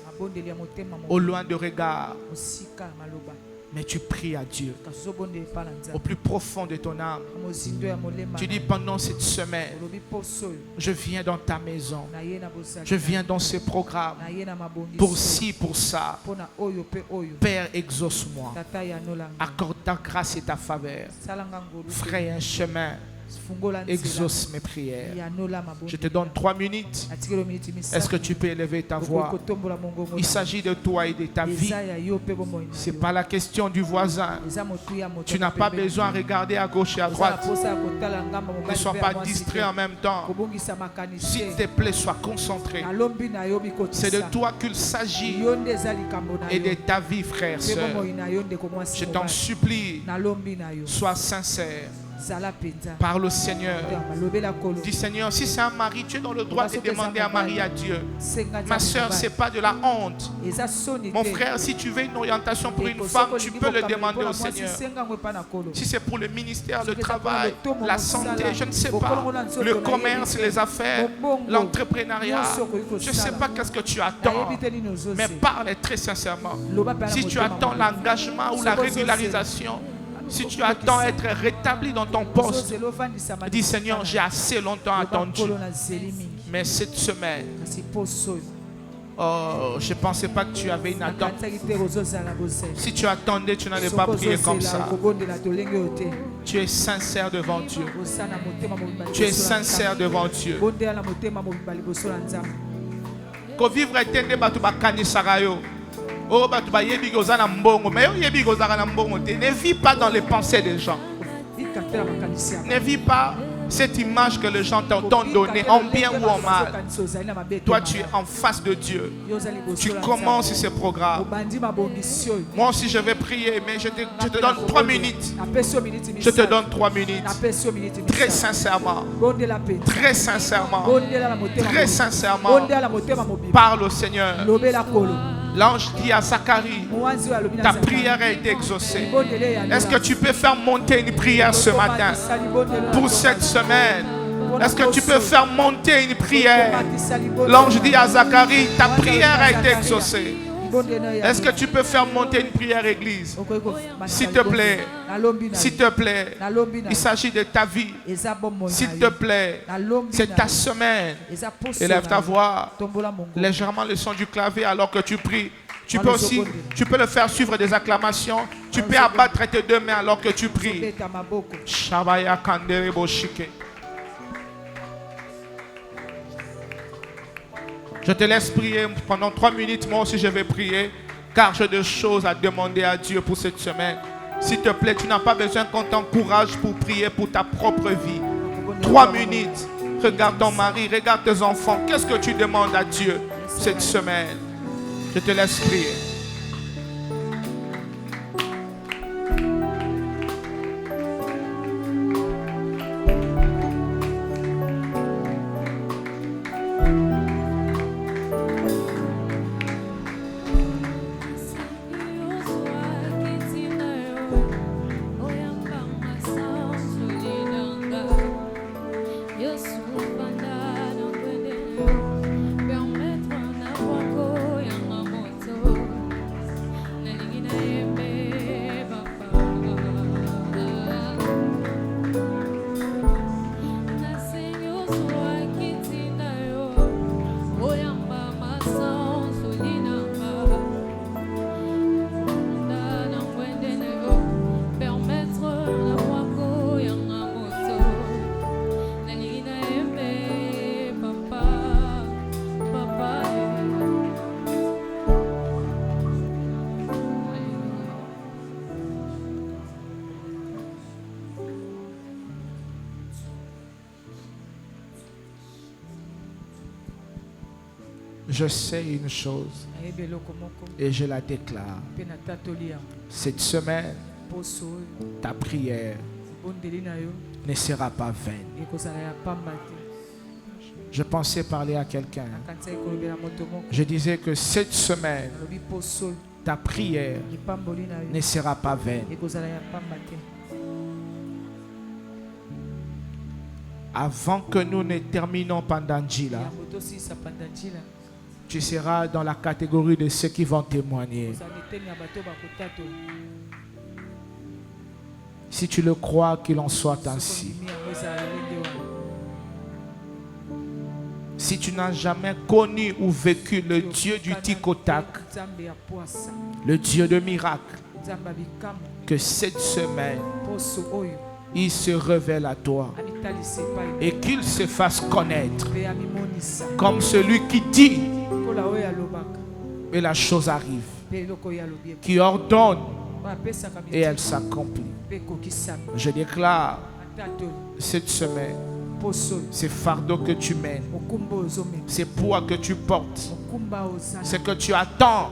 au loin de regard, mais tu pries à Dieu au plus profond de ton âme. Tu dis pendant cette semaine, je viens dans ta maison, je viens dans ce programme pour ci, pour ça. Père, exauce-moi, accorde ta grâce et ta faveur, fraye un chemin Exauce mes prières. Je te donne 3 minutes. Est-ce que tu peux élever ta voix? Il s'agit de toi et de ta vie. Ce n'est pas la question du voisin. Tu n'as pas besoin de regarder à gauche et à droite. Ne sois pas distrait en même temps. S'il te plaît, sois concentré. C'est de toi qu'il s'agit et de ta vie, frère, sœur. Je t'en supplie, sois sincère. Parle au Seigneur. Dis Seigneur, si c'est un mari, tu es dans le droit de demander un mari à Dieu. Ma soeur, ce n'est pas de la honte. Mon frère, si tu veux une orientation pour une femme, tu peux le demander au Seigneur. Si c'est pour le ministère, le travail, la santé, je ne sais pas, le commerce, les affaires, l'entrepreneuriat, je ne sais pas qu'est-ce que tu attends, mais parle très sincèrement. Si tu attends l'engagement ou la régularisation, si tu attends être rétabli dans ton poste, dis Seigneur, j'ai assez longtemps attendu. Mais cette semaine, oh, je ne pensais pas que tu avais une attente. Si tu attendais, tu n'allais pas prier comme ça. Tu es sincère devant Dieu. Tu es sincère devant Dieu. Ko vivre etende batu bakanisaka yo. Oh, batu bayebi goza na mbongo, mais yo yebi goza na mbongo te. Ne vis pas dans les pensées des gens. Ne vis pas cette image que les gens t'ont donnée en bien ou en mal. Toi, tu es en face de Dieu. Tu commences ce programme. Moi aussi, je vais prier, mais je te donne 3 minutes. Je te donne 3 minutes. Très sincèrement. Très sincèrement. Très sincèrement. Parle au Seigneur. L'ange dit à Zacharie, ta prière a été exaucée. Est-ce que tu peux faire monter une prière ce matin pour cette semaine? Est-ce que tu peux faire monter une prière? L'ange dit à Zacharie, ta prière a été exaucée. Est-ce que tu peux faire monter une prière, église? S'il te plaît, s'il te plaît, il s'agit de ta vie. S'il te plaît, c'est ta semaine. Élève ta voix légèrement le son du clavier alors que tu pries. Tu peux aussi, tu peux le faire suivre des acclamations. Tu peux abattre tes 2 mains alors que tu pries. Shabaya Kandere Boshike. Je te laisse prier pendant 3 minutes. Moi aussi, je vais prier. Car j'ai des choses à demander à Dieu pour cette semaine. S'il te plaît, tu n'as pas besoin qu'on t'encourage pour prier pour ta propre vie. 3 minutes. Regarde ton mari, regarde tes enfants. Qu'est-ce que tu demandes à Dieu cette semaine? Je te laisse prier. Je sais une chose et je la déclare. Cette semaine, ta prière ne sera pas vaine. Je pensais parler à quelqu'un. Je disais que cette semaine, ta prière ne sera pas vaine. Avant que nous ne terminons Pandandjila, tu seras dans la catégorie de ceux qui vont témoigner. Si tu le crois, qu'il en soit ainsi. Si tu n'as jamais connu ou vécu le Dieu du tic-au-tac, le Dieu de miracles, que cette semaine, il se révèle à toi. et qu'il se fasse connaître comme celui qui dit et la chose arrive, qui ordonne et elle s'accomplit. Je déclare cette semaine, ces fardeaux que tu mènes, ces poids que tu portes, ce que tu attends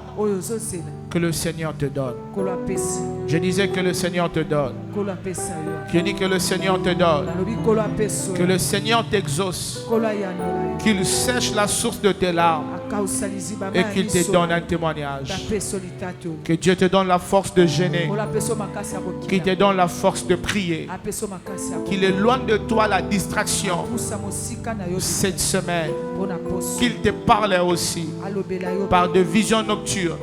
que le Seigneur te donne. Je disais que le Seigneur te donne. Je dis que le Seigneur te donne. Que le Seigneur t'exauce. Qu'il sèche la source de tes larmes et qu'il te donne un témoignage. Que Dieu te donne la force de gêner. Qu'il te donne la force de prier. Qu'il éloigne de toi la distraction cette semaine. Qu'il te parle aussi par de visions nocturnes,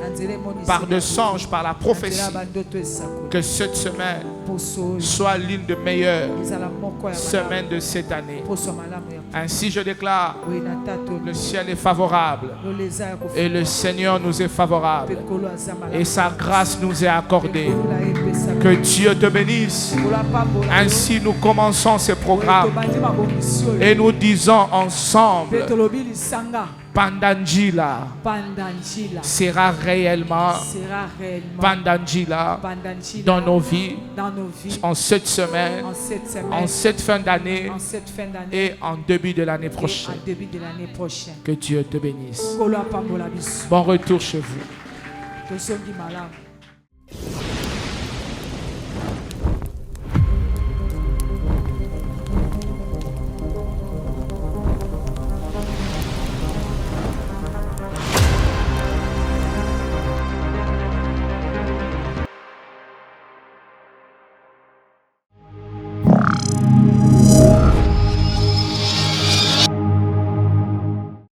par de songes, par la prophétie. Que cette semaine soit l'une des meilleures semaines de cette année. Ainsi je déclare, le ciel est favorable et le Seigneur nous est favorable et sa grâce nous est accordée. Que Dieu te bénisse. Ainsi nous commençons ce programme et nous disons ensemble, Pandanjila sera réellement Pandanjila dans nos vies, en cette semaine, en cette fin d'année et en début de l'année prochaine. Que Dieu te bénisse. Bon retour chez vous.